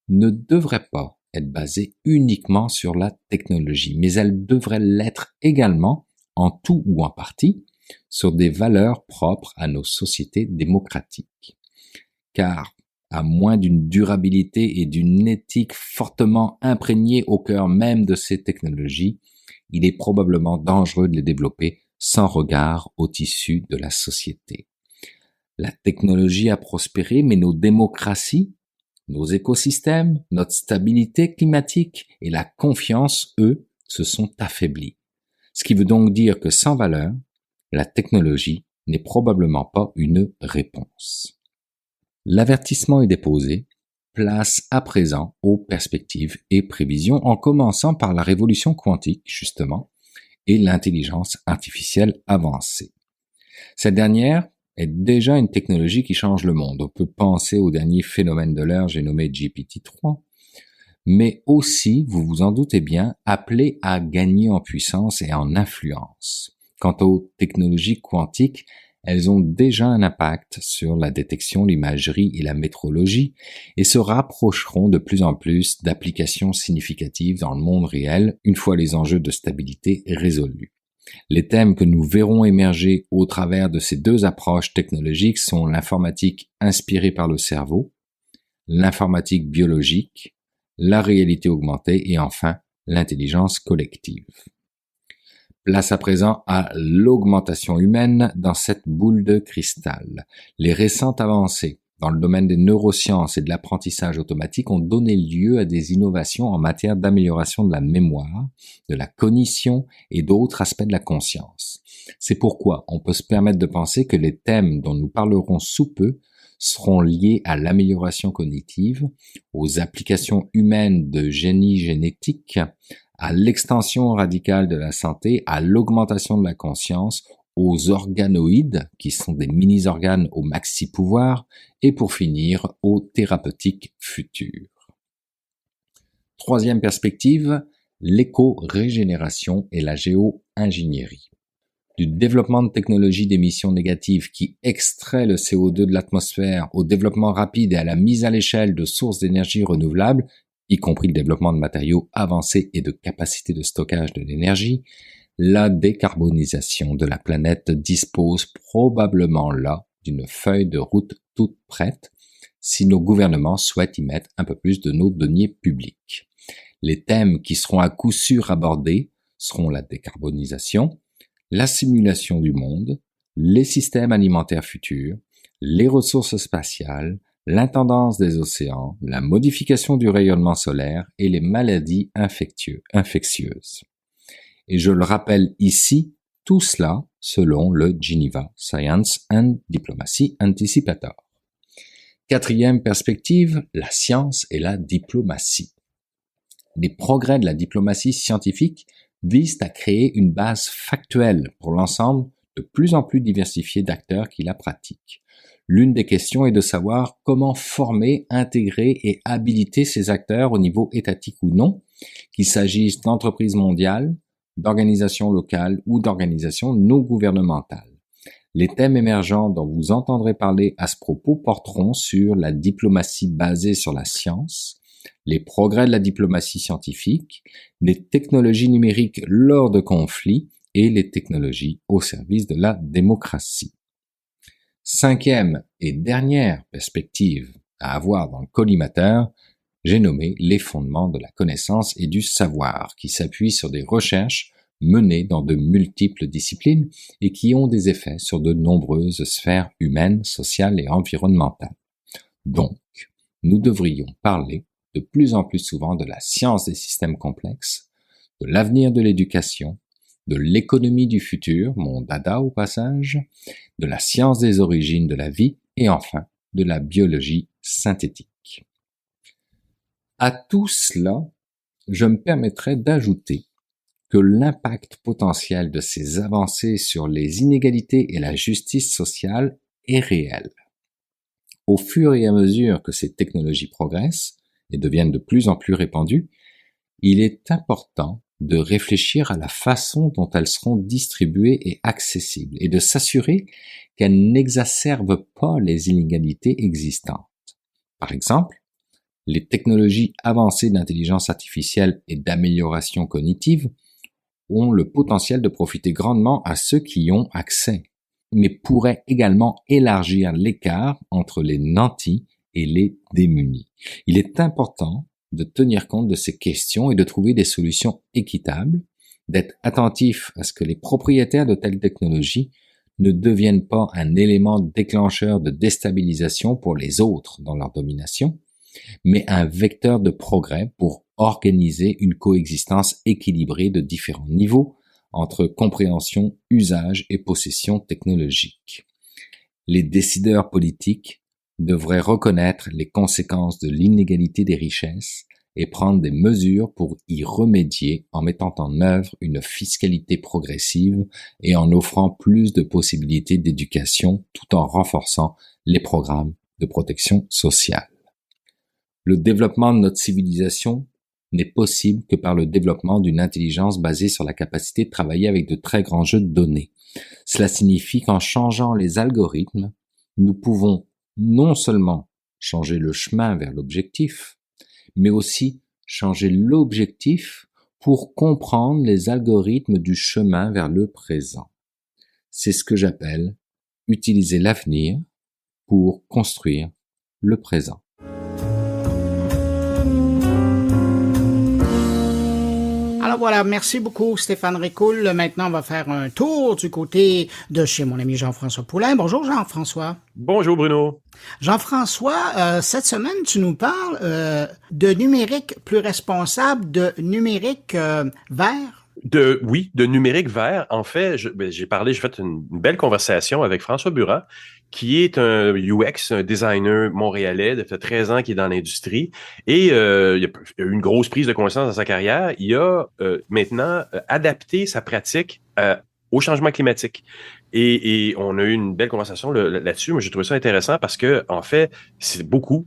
ne devraient pas être basées uniquement sur la technologie, mais elles devraient l'être également, en tout ou en partie, sur des valeurs propres à nos sociétés démocratiques. Car, à moins d'une durabilité et d'une éthique fortement imprégnée au cœur même de ces technologies, il est probablement dangereux de les développer sans regard au tissu de la société. La technologie a prospéré, mais nos démocraties, nos écosystèmes, notre stabilité climatique et la confiance, eux, se sont affaiblis. Ce qui veut donc dire que sans valeur, la technologie n'est probablement pas une réponse. L'avertissement est déposé, place à présent aux perspectives et prévisions, en commençant par la révolution quantique, justement, et l'intelligence artificielle avancée. Cette dernière est déjà une technologie qui change le monde. On peut penser au dernier phénomène de l'heure, j'ai nommé GPT-3, mais aussi, vous vous en doutez bien, appelé à gagner en puissance et en influence. Quant aux technologies quantiques, elles ont déjà un impact sur la détection, l'imagerie et la métrologie et se rapprocheront de plus en plus d'applications significatives dans le monde réel une fois les enjeux de stabilité résolus. Les thèmes que nous verrons émerger au travers de ces deux approches technologiques sont l'informatique inspirée par le cerveau, l'informatique biologique, la réalité augmentée et enfin l'intelligence collective. Place à présent à l'augmentation humaine dans cette boule de cristal. Les récentes avancées dans le domaine des neurosciences et de l'apprentissage automatique ont donné lieu à des innovations en matière d'amélioration de la mémoire, de la cognition et d'autres aspects de la conscience. C'est pourquoi on peut se permettre de penser que les thèmes dont nous parlerons sous peu seront liés à l'amélioration cognitive, aux applications humaines de génie génétique, à l'extension radicale de la santé, à l'augmentation de la conscience, aux organoïdes, qui sont des mini-organes au maxi-pouvoir, et pour finir, aux thérapeutiques futures. Troisième perspective, l'éco-régénération et la géo-ingénierie. Du développement de technologies d'émissions négatives qui extraient le CO2 de l'atmosphère au développement rapide et à la mise à l'échelle de sources d'énergie renouvelables, y compris le développement de matériaux avancés et de capacités de stockage de l'énergie, la décarbonisation de la planète dispose probablement là d'une feuille de route toute prête si nos gouvernements souhaitent y mettre un peu plus de nos deniers publics. Les thèmes qui seront à coup sûr abordés seront la décarbonisation, la simulation du monde, les systèmes alimentaires futurs, les ressources spatiales, l'intendance des océans, la modification du rayonnement solaire et les maladies infectieuses. Et je le rappelle ici, tout cela selon le Geneva Science and Diplomacy Anticipator. Quatrième perspective, la science et la diplomatie. Les progrès de la diplomatie scientifique visent à créer une base factuelle pour l'ensemble de plus en plus diversifié d'acteurs qui la pratiquent. L'une des questions est de savoir comment former, intégrer et habiliter ces acteurs au niveau étatique ou non, qu'il s'agisse d'entreprises mondiales, d'organisations locales ou d'organisations non gouvernementales. Les thèmes émergents dont vous entendrez parler à ce propos porteront sur la diplomatie basée sur la science, les progrès de la diplomatie scientifique, les technologies numériques lors de conflits et les technologies au service de la démocratie. Cinquième et dernière perspective à avoir dans le collimateur, j'ai nommé les fondements de la connaissance et du savoir, qui s'appuient sur des recherches menées dans de multiples disciplines et qui ont des effets sur de nombreuses sphères humaines, sociales et environnementales. Donc, nous devrions parler de plus en plus souvent de la science des systèmes complexes, de l'avenir de l'éducation, de l'économie du futur, mon dada au passage, de la science des origines de la vie et enfin de la biologie synthétique. À tout cela, je me permettrai d'ajouter que l'impact potentiel de ces avancées sur les inégalités et la justice sociale est réel. Au fur et à mesure que ces technologies progressent et deviennent de plus en plus répandues, il est important de réfléchir à la façon dont elles seront distribuées et accessibles et de s'assurer qu'elles n'exacerbent pas les inégalités existantes. Par exemple, les technologies avancées d'intelligence artificielle et d'amélioration cognitive ont le potentiel de profiter grandement à ceux qui y ont accès, mais pourraient également élargir l'écart entre les nantis et les démunis. Il est important de tenir compte de ces questions et de trouver des solutions équitables, d'être attentif à ce que les propriétaires de telles technologies ne deviennent pas un élément déclencheur de déstabilisation pour les autres dans leur domination, mais un vecteur de progrès pour organiser une coexistence équilibrée de différents niveaux entre compréhension, usage et possession technologique. Les décideurs politiques devraient reconnaître les conséquences de l'inégalité des richesses et prendre des mesures pour y remédier en mettant en œuvre une fiscalité progressive et en offrant plus de possibilités d'éducation tout en renforçant les programmes de protection sociale. Le développement de notre civilisation n'est possible que par le développement d'une intelligence basée sur la capacité de travailler avec de très grands jeux de données. Cela signifie qu'en changeant les algorithmes, nous pouvons non seulement changer le chemin vers l'objectif, mais aussi changer l'objectif pour comprendre les algorithmes du chemin vers le présent. C'est ce que j'appelle utiliser l'avenir pour construire le présent. Alors voilà, merci beaucoup Stéphane Ricoul. Maintenant, on va faire un tour du côté de chez mon ami Jean-François Poulain. Bonjour Jean-François. Bonjour Bruno. Jean-François, cette semaine, tu nous parles de numérique plus responsable, de numérique vert. De numérique vert. En fait, j'ai fait une belle conversation avec François Burat, qui est un UX, un designer montréalais, ça fait 13 ans qu'il est dans l'industrie. Et il a eu une grosse prise de conscience dans sa carrière. Il a maintenant adapté sa pratique au changement climatique. Et on a eu une belle conversation là-dessus. Moi, j'ai trouvé ça intéressant parce que, en fait, c'est beaucoup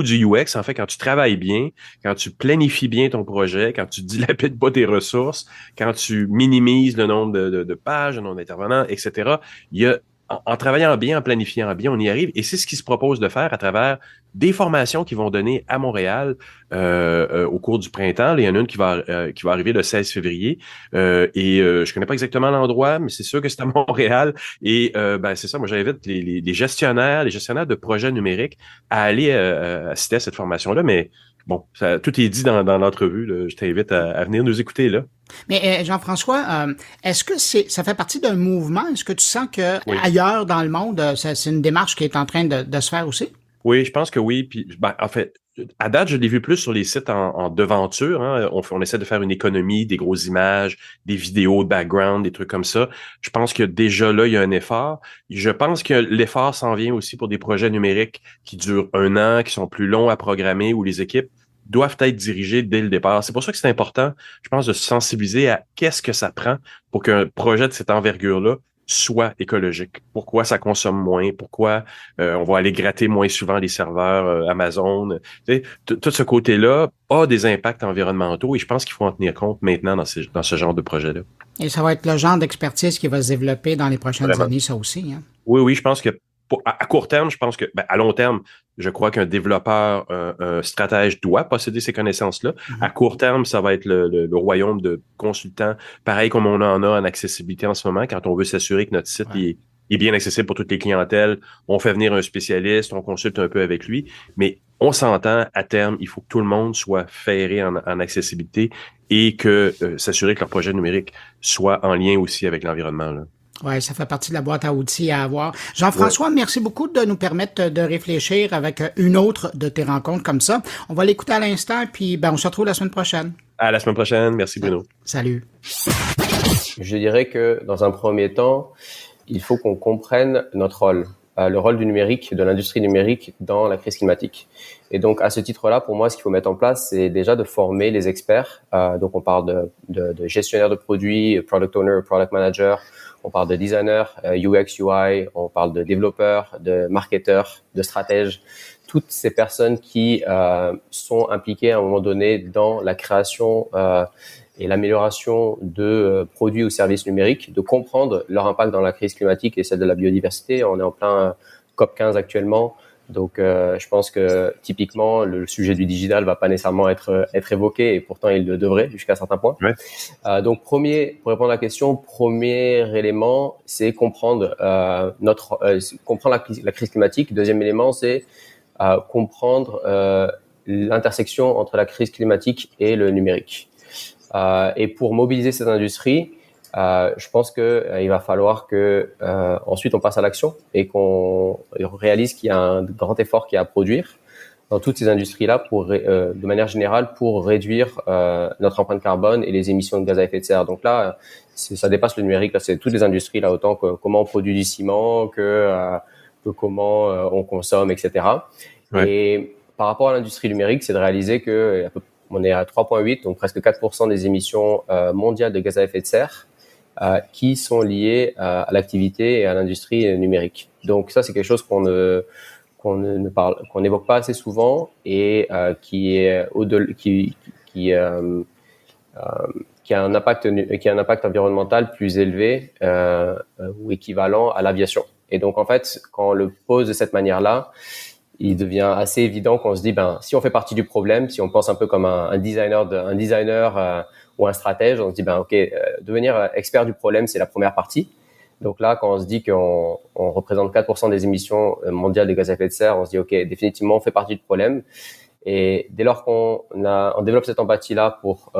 du UX. En fait, quand tu travailles bien, quand tu planifies bien ton projet, quand tu dilapides pas tes ressources, quand tu minimises le nombre de pages, le nombre d'intervenants, etc., il y a en travaillant bien, en planifiant bien, on y arrive. Et c'est ce qui se propose de faire à travers des formations qu'ils vont donner à Montréal au cours du printemps. Là, il y en a une qui va arriver le 16 février. Je connais pas exactement l'endroit, mais c'est sûr que c'est à Montréal. Et c'est ça, moi j'invite les gestionnaires de projets numériques à aller assister à cette formation-là. Mais bon, tout est dit dans l'entrevue. Là. Je t'invite à venir nous écouter là. Mais Jean-François, est-ce que ça fait partie d'un mouvement? Est-ce que tu sens que ailleurs dans le monde, c'est une démarche qui est en train de se faire aussi? Oui, je pense que oui. Puis, en fait, à date, je l'ai vu plus sur les sites en devanture. Hein. On essaie de faire une économie, des grosses images, des vidéos de background, des trucs comme ça. Je pense que déjà là, il y a un effort. Je pense que l'effort s'en vient aussi pour des projets numériques qui durent 1 an, qui sont plus longs à programmer, où les équipes doivent être dirigées dès le départ. C'est pour ça que c'est important, je pense, de se sensibiliser à qu'est-ce que ça prend pour qu'un projet de cette envergure-là soit écologique. Pourquoi ça consomme moins? Pourquoi on va aller gratter moins souvent les serveurs Amazon? Tu sais, tout ce côté-là a des impacts environnementaux et je pense qu'il faut en tenir compte maintenant dans ce genre de projet-là. Et ça va être le genre d'expertise qui va se développer dans les prochaines années, ça aussi. Hein? Oui, je pense que à court terme, je pense que à long terme, je crois qu'un développeur, un stratège doit posséder ces connaissances-là. Mm-hmm. À court terme, ça va être le royaume de consultants, pareil comme on en a en accessibilité en ce moment, quand on veut s'assurer que notre site est bien accessible pour toutes les clientèles. On fait venir un spécialiste, on consulte un peu avec lui, mais on s'entend, à terme, il faut que tout le monde soit ferré en accessibilité et que s'assurer que leur projet numérique soit en lien aussi avec l'environnement, là. Oui, ça fait partie de la boîte à outils à avoir. Jean-François, merci beaucoup de nous permettre de réfléchir avec une autre de tes rencontres comme ça. On va l'écouter à l'instant, puis on se retrouve la semaine prochaine. À la semaine prochaine. Merci Bruno. Salut. Je dirais que dans un premier temps, il faut qu'on comprenne notre rôle, le rôle du numérique, de l'industrie numérique dans la crise climatique. Et donc, à ce titre-là, pour moi, ce qu'il faut mettre en place, c'est déjà de former les experts. Donc, on parle de gestionnaires de produits, product owner, product manager. On parle de designers, UX, UI, on parle de développeurs, de marketeurs, de stratèges, toutes ces personnes qui sont impliquées à un moment donné dans la création et l'amélioration de produits ou services numériques, de comprendre leur impact dans la crise climatique et celle de la biodiversité. On est en plein COP15 actuellement. Donc, je pense que typiquement, le sujet du digital va pas nécessairement être évoqué et pourtant il le devrait jusqu'à certains points. Ouais. Donc, pour répondre à la question, premier élément, c'est comprendre comprendre la crise climatique. Deuxième élément, c'est comprendre l'intersection entre la crise climatique et le numérique. Et pour mobiliser cette industrie, je pense que il va falloir que ensuite on passe à l'action et qu'on réalise qu'il y a un grand effort qui est à produire dans toutes ces industries-là pour de manière générale pour réduire notre empreinte carbone et les émissions de gaz à effet de serre. Donc là, ça dépasse le numérique. Là, c'est toutes les industries là, autant que comment on produit du ciment que comment on consomme, etc. Ouais. Et par rapport à l'industrie numérique, c'est de réaliser que on est à 3,8, donc presque 4% des émissions mondiales de gaz à effet de serre qui sont liées à l'activité et à l'industrie numérique. Donc ça, c'est quelque chose qu'on n'évoque pas assez souvent et qui a un impact environnemental plus élevé ou équivalent à l'aviation. Et donc en fait, quand on le pose de cette manière-là, il devient assez évident qu'on se dit si on fait partie du problème, si on pense un peu comme un designer ou un stratège, on se dit devenir expert du problème, c'est la première partie. Donc là, quand on se dit qu'on représente 4% des émissions mondiales de gaz à effet de serre, on se dit définitivement on fait partie du problème. Et dès lors qu'on développe cette empathie-là pour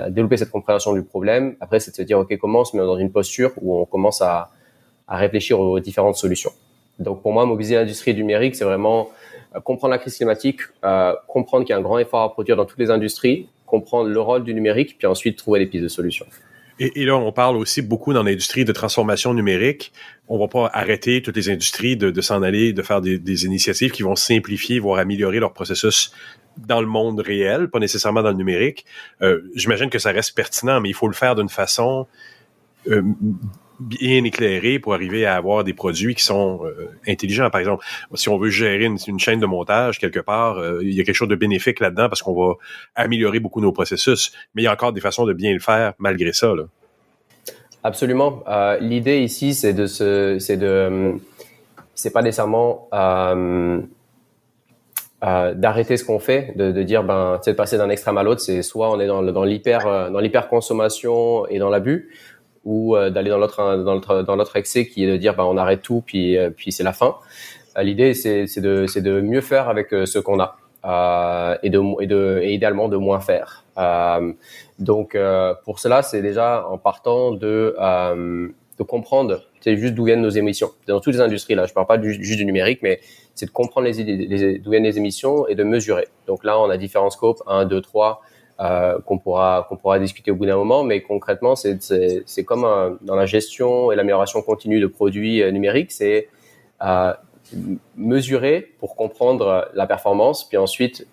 développer cette compréhension du problème, après c'est de se dire comment on se met dans une posture où on commence à réfléchir aux différentes solutions. Donc pour moi, mobiliser l'industrie numérique, c'est vraiment comprendre la crise climatique, comprendre qu'il y a un grand effort à produire dans toutes les industries, comprendre le rôle du numérique, puis ensuite trouver des pistes de solutions. Et là, on parle aussi beaucoup dans l'industrie de transformation numérique. On va pas arrêter toutes les industries de s'en aller, de faire des initiatives qui vont simplifier, voire améliorer leur processus dans le monde réel, pas nécessairement dans le numérique. J'imagine que ça reste pertinent, mais il faut le faire d'une façon bien éclairée pour arriver à avoir des produits qui sont intelligents. Par exemple, si on veut gérer une chaîne de montage quelque part, il y a quelque chose de bénéfique là-dedans parce qu'on va améliorer beaucoup nos processus. Mais il y a encore des façons de bien le faire malgré ça, là. Absolument. L'idée ici, c'est pas nécessairement d'arrêter ce qu'on fait, de dire c'est de passer d'un extrême à l'autre. C'est soit on est dans l'hyper consommation et dans l'abus, ou d'aller dans l'autre excès qui est de dire on arrête tout puis c'est la fin. L'idée c'est de mieux faire avec ce qu'on a et idéalement de moins faire. Donc pour cela, c'est déjà en partant de comprendre juste d'où viennent nos émissions dans toutes les industries. Là, je parle pas juste du numérique, mais c'est de comprendre d'où viennent les émissions et de mesurer. Donc là, on a différents scopes 1, 2, 3 qu'on pourra discuter au bout d'un moment, mais concrètement, c'est comme dans la gestion et l'amélioration continue de produits numériques, c'est mesurer pour comprendre la performance, puis ensuite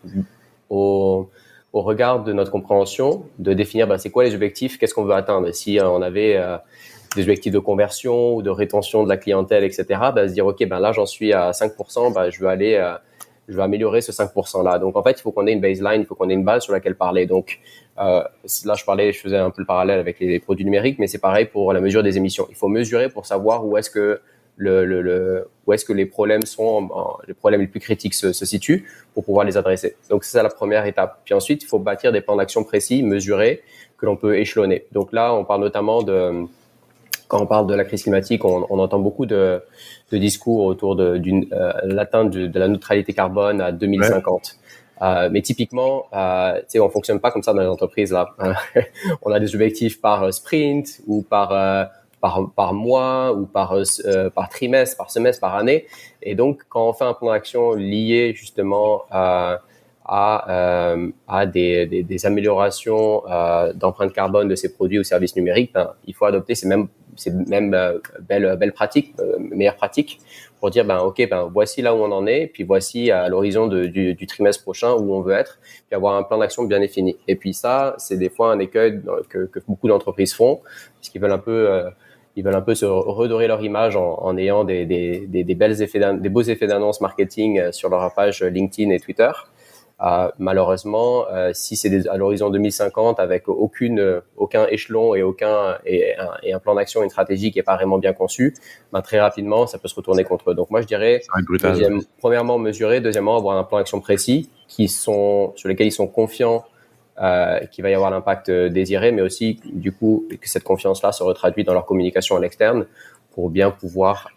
au regard de notre compréhension, de définir c'est quoi les objectifs, qu'est-ce qu'on veut atteindre. Si on avait des objectifs de conversion ou de rétention de la clientèle, etc., se dire là j'en suis à 5%, je vais améliorer ce 5%-là. Donc, en fait, il faut qu'on ait une baseline, il faut qu'on ait une base sur laquelle parler. Donc, là, je faisais un peu le parallèle avec les produits numériques, mais c'est pareil pour la mesure des émissions. Il faut mesurer pour savoir où est-ce que les problèmes les problèmes les plus critiques se situent pour pouvoir les adresser. Donc, c'est ça la première étape. Puis ensuite, il faut bâtir des plans d'action précis, mesurés, que l'on peut échelonner. Donc là, on parle notamment quand on parle de la crise climatique, on entend beaucoup de discours autour de l'atteinte de la neutralité carbone à 2050. Ouais. Mais typiquement, on fonctionne pas comme ça dans les entreprises là. On a des objectifs par sprint ou par mois ou par trimestre, par semestre, par année. Et donc, quand on fait un plan d'action lié justement à des améliorations d'empreinte carbone de ces produits ou services numériques, il faut adopter ces mêmes belles pratiques, meilleures pratiques pour dire voici là où on en est, puis voici à l'horizon du trimestre prochain où on veut être, puis avoir un plan d'action bien défini. Et puis ça, c'est des fois un écueil que beaucoup d'entreprises font, parce qu'ils veulent un peu se redorer leur image en ayant des beaux effets d'annonce marketing sur leur page LinkedIn et Twitter. Malheureusement, si c'est à l'horizon 2050 avec aucun échelon et un plan d'action, une stratégie qui est pas vraiment bien conçue, très rapidement, ça peut se retourner contre eux. Donc moi, je dirais, premièrement, mesurer, deuxièmement, avoir un plan d'action précis sur lesquels ils sont confiants qu'il va y avoir l'impact désiré, mais aussi, du coup, que cette confiance-là se retraduit dans leur communication à l'externe pour bien pouvoir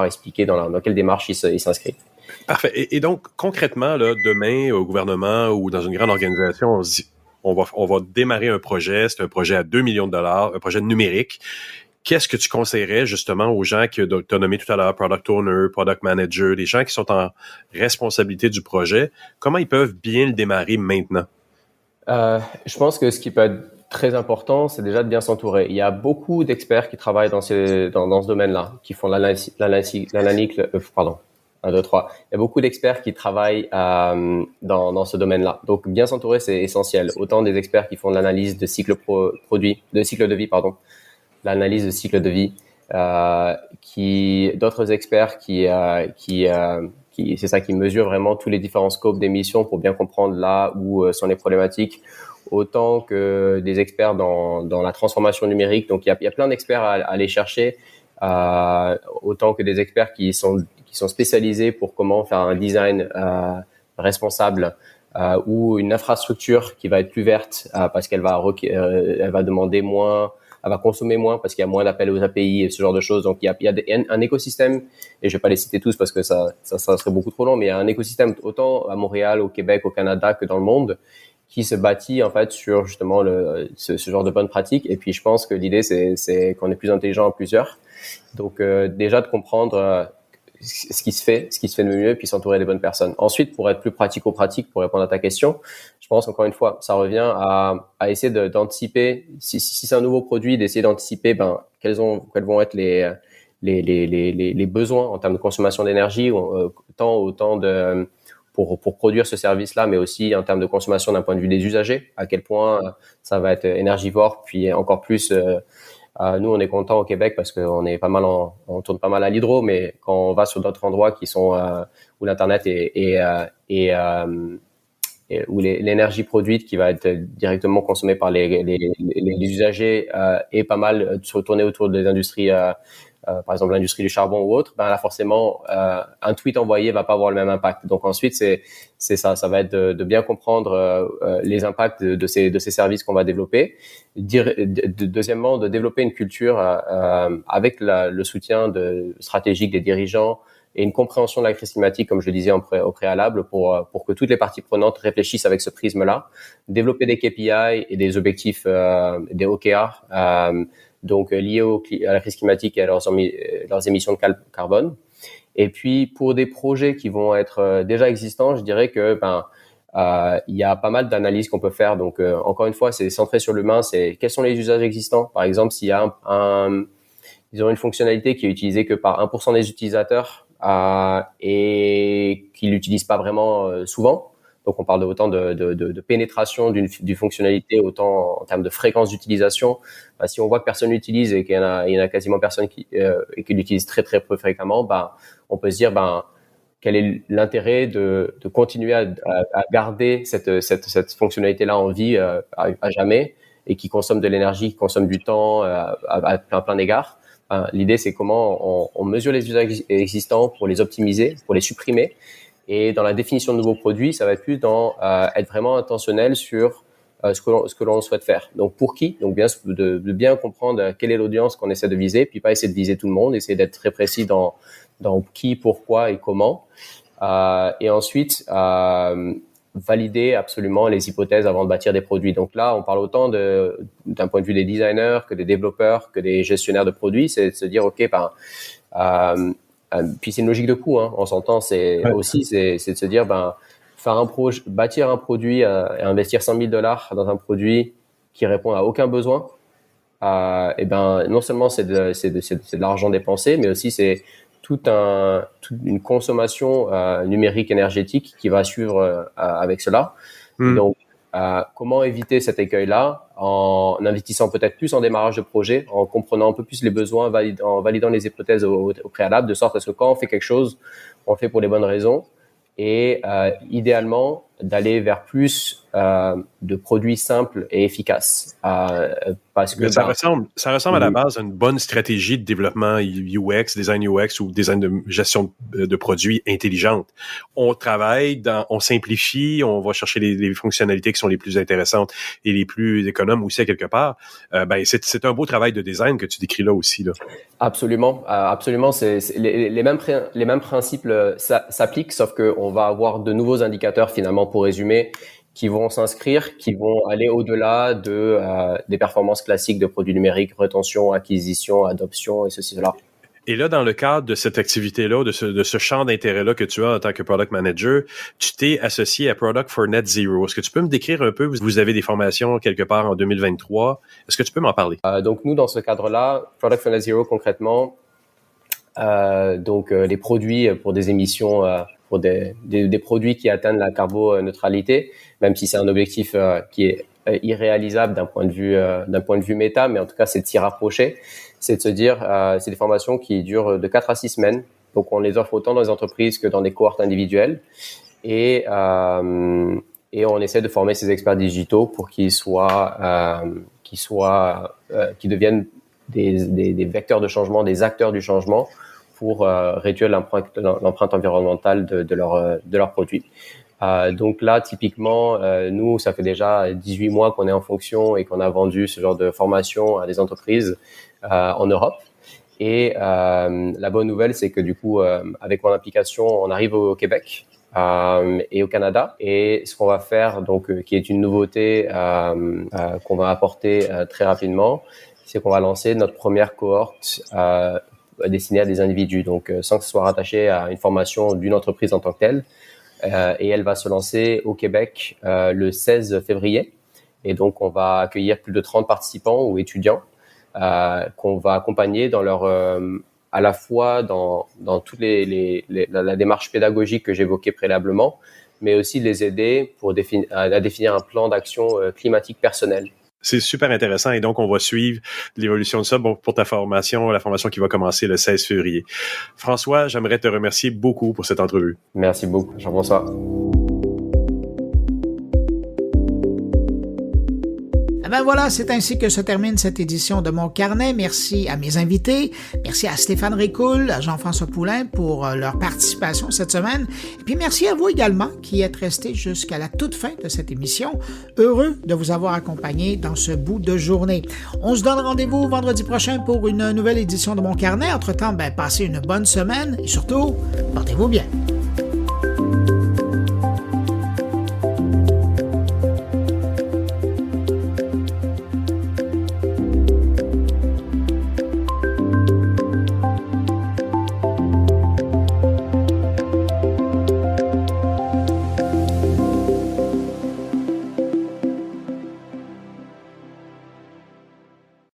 expliquer dans quelle démarche ils s'inscrivent. Parfait. Et donc, concrètement, là, demain, au gouvernement ou dans une grande organisation, on se dit, on va démarrer un projet, c'est un projet à 2 millions de dollars, un projet numérique. Qu'est-ce que tu conseillerais justement aux gens que tu as nommé tout à l'heure, product owner, product manager, les gens qui sont en responsabilité du projet, comment ils peuvent bien le démarrer maintenant? Je pense que ce qui peut être très important, c'est déjà de bien s'entourer. Il y a beaucoup d'experts qui travaillent dans ce domaine-là, qui font l'analyse, 1, 2, 3. Il y a beaucoup d'experts qui travaillent dans ce domaine-là. Donc, bien s'entourer, c'est essentiel. Autant des experts qui font de l'analyse de cycle de vie, l'analyse de cycle de vie, d'autres experts qui mesurent vraiment tous les différents scopes d'émissions pour bien comprendre là où sont les problématiques. Autant que des experts dans la transformation numérique. Donc, il y a plein d'experts à aller chercher. Autant que des experts qui sont spécialisés pour comment faire un design responsable ou une infrastructure qui va être plus verte parce qu'elle va elle va demander moins, elle va consommer moins parce qu'il y a moins d'appels aux API et ce genre de choses. Donc il y a un écosystème, et je vais pas les citer tous parce que ça serait beaucoup trop long, mais il y a un écosystème autant à Montréal, au Québec, au Canada que dans le monde qui se bâtit en fait sur justement ce genre de bonnes pratiques. Et puis je pense que l'idée c'est qu'on est plus intelligent à plusieurs. Donc déjà de comprendre ce qui se fait de mieux, puis s'entourer des bonnes personnes. Ensuite, pour être plus pratico-pratique, pour répondre à ta question, je pense encore une fois, ça revient à essayer d'anticiper, si c'est un nouveau produit, d'essayer d'anticiper quels vont être les besoins en termes de consommation d'énergie, autant pour produire ce service-là, mais aussi en termes de consommation d'un point de vue des usagers, à quel point ça va être énergivore, puis encore plus. Nous, on est content au Québec parce qu'on est on tourne pas mal à l'hydro, mais quand on va sur d'autres endroits qui sont où l'internet où l'énergie produite qui va être directement consommée par les usagers est pas mal tournée autour des industries. Par exemple l'industrie du charbon ou autre, là forcément un tweet envoyé va pas avoir le même impact. Donc ensuite c'est ça va être de bien comprendre les impacts de ces services qu'on va développer. Deuxièmement, de développer une culture avec le soutien stratégique des dirigeants et une compréhension de la crise climatique, comme je le disais au préalable, pour que toutes les parties prenantes réfléchissent avec ce prisme-là. Développer des KPI et des objectifs, des OKR, donc liés à la crise climatique et à leurs émissions de carbone. Et puis pour des projets qui vont être déjà existants, je dirais que il y a pas mal d'analyses qu'on peut faire. Donc encore une fois, c'est centré sur l'humain. C'est quels sont les usages existants. Par exemple, s'il y a ils ont une fonctionnalité qui est utilisée que par 1% des utilisateurs et qui l'utilisent pas vraiment souvent. Donc, on parle autant de pénétration d'une fonctionnalité, autant en termes de fréquence d'utilisation. Si on voit que personne l'utilise et qu'il y en a quasiment personne qui l'utilise très très peu fréquemment, on peut se dire quel est l'intérêt de continuer à garder cette fonctionnalité-là en vie à jamais et qui consomme de l'énergie, qui consomme du temps à plein d'égards. L'idée, c'est comment on mesure les usages existants pour les optimiser, pour les supprimer. Et dans la définition de nouveaux produits, ça va être plus dans être vraiment intentionnel sur ce que l'on souhaite faire. Donc pour qui? Donc de bien comprendre quelle est l'audience qu'on essaie de viser, puis pas essayer de viser tout le monde, essayer d'être très précis dans qui, pourquoi et comment. Et ensuite valider absolument les hypothèses avant de bâtir des produits. Donc là, on parle autant d'un point de vue des designers que des développeurs, que des gestionnaires de produits, c'est de se dire ok, puis c'est une logique de coût, hein, on s'entend. C'est aussi c'est de se dire bâtir un produit et investir $100,000 dans un produit qui répond à aucun besoin. Non seulement c'est de l'argent dépensé, mais aussi c'est toute une consommation numérique énergétique qui va suivre avec cela. Donc comment éviter cet écueil-là en investissant peut-être plus en démarrage de projet, en comprenant un peu plus les besoins, en validant les hypothèses au préalable, de sorte à ce que quand on fait quelque chose, on le fait pour les bonnes raisons et idéalement d'aller vers plus de produits simples et efficaces. Parce que ça ressemble à la base à une bonne stratégie de développement UX, design UX ou design de gestion de produits intelligente. On travaille, on simplifie, on va chercher les fonctionnalités qui sont les plus intéressantes et les plus économes aussi à quelque part. C'est un beau travail de design que tu décris là aussi, là. Absolument, absolument. C'est les mêmes principes s'appliquent, sauf que on va avoir de nouveaux indicateurs finalement, pour résumer, qui vont s'inscrire, qui vont aller au-delà des performances classiques de produits numériques, retention, acquisition, adoption et ceci, cela. Et là, dans le cadre de cette activité-là, de ce champ d'intérêt-là que tu as en tant que Product Manager, tu t'es associé à Product for Net Zero. Est-ce que tu peux me décrire un peu, vous avez des formations quelque part en 2023, est-ce que tu peux m'en parler? Donc nous, dans ce cadre-là, Product for Net Zero, concrètement, les produits pour des émissions, pour des produits qui atteignent la carboneutralité, même si c'est un objectif qui est irréalisable d'un point de vue méta, mais en tout cas c'est de s'y rapprocher. C'est de se dire, c'est des formations qui durent de 4 à 6 semaines, donc on les offre autant dans les entreprises que dans des cohortes individuelles, et on essaie de former ces experts digitaux pour qu'ils deviennent des vecteurs de changement, des acteurs du changement, pour réduire l'empreinte environnementale de leurs produits. Donc là, typiquement, nous, ça fait déjà 18 mois qu'on est en fonction et qu'on a vendu ce genre de formation à des entreprises en Europe. Et la bonne nouvelle, c'est que du coup, avec mon application, on arrive au Québec et au Canada. Et ce qu'on va faire, donc, qui est une nouveauté qu'on va apporter très rapidement, c'est qu'on va lancer notre première cohorte destinée à des individus, donc sans que ce soit rattaché à une formation d'une entreprise en tant que telle. Et elle va se lancer au Québec le 16 février. Et donc, on va accueillir plus de 30 participants ou étudiants qu'on va accompagner dans leur à la fois dans toutes la démarche pédagogique que j'évoquais préalablement, mais aussi les aider à définir un plan d'action climatique personnel. C'est super intéressant et donc on va suivre l'évolution de ça pour ta formation, la formation qui va commencer le 16 février. François, j'aimerais te remercier beaucoup pour cette entrevue. Merci beaucoup, Jean-François. Ben voilà, c'est ainsi que se termine cette édition de Mon Carnet. Merci à mes invités. Merci à Stéphane Ricoul, à Jean-François Poulain pour leur participation cette semaine. Et puis merci à vous également qui êtes restés jusqu'à la toute fin de cette émission. Heureux de vous avoir accompagné dans ce bout de journée. On se donne rendez-vous vendredi prochain pour une nouvelle édition de Mon Carnet. Entre-temps, passez une bonne semaine et surtout, portez-vous bien.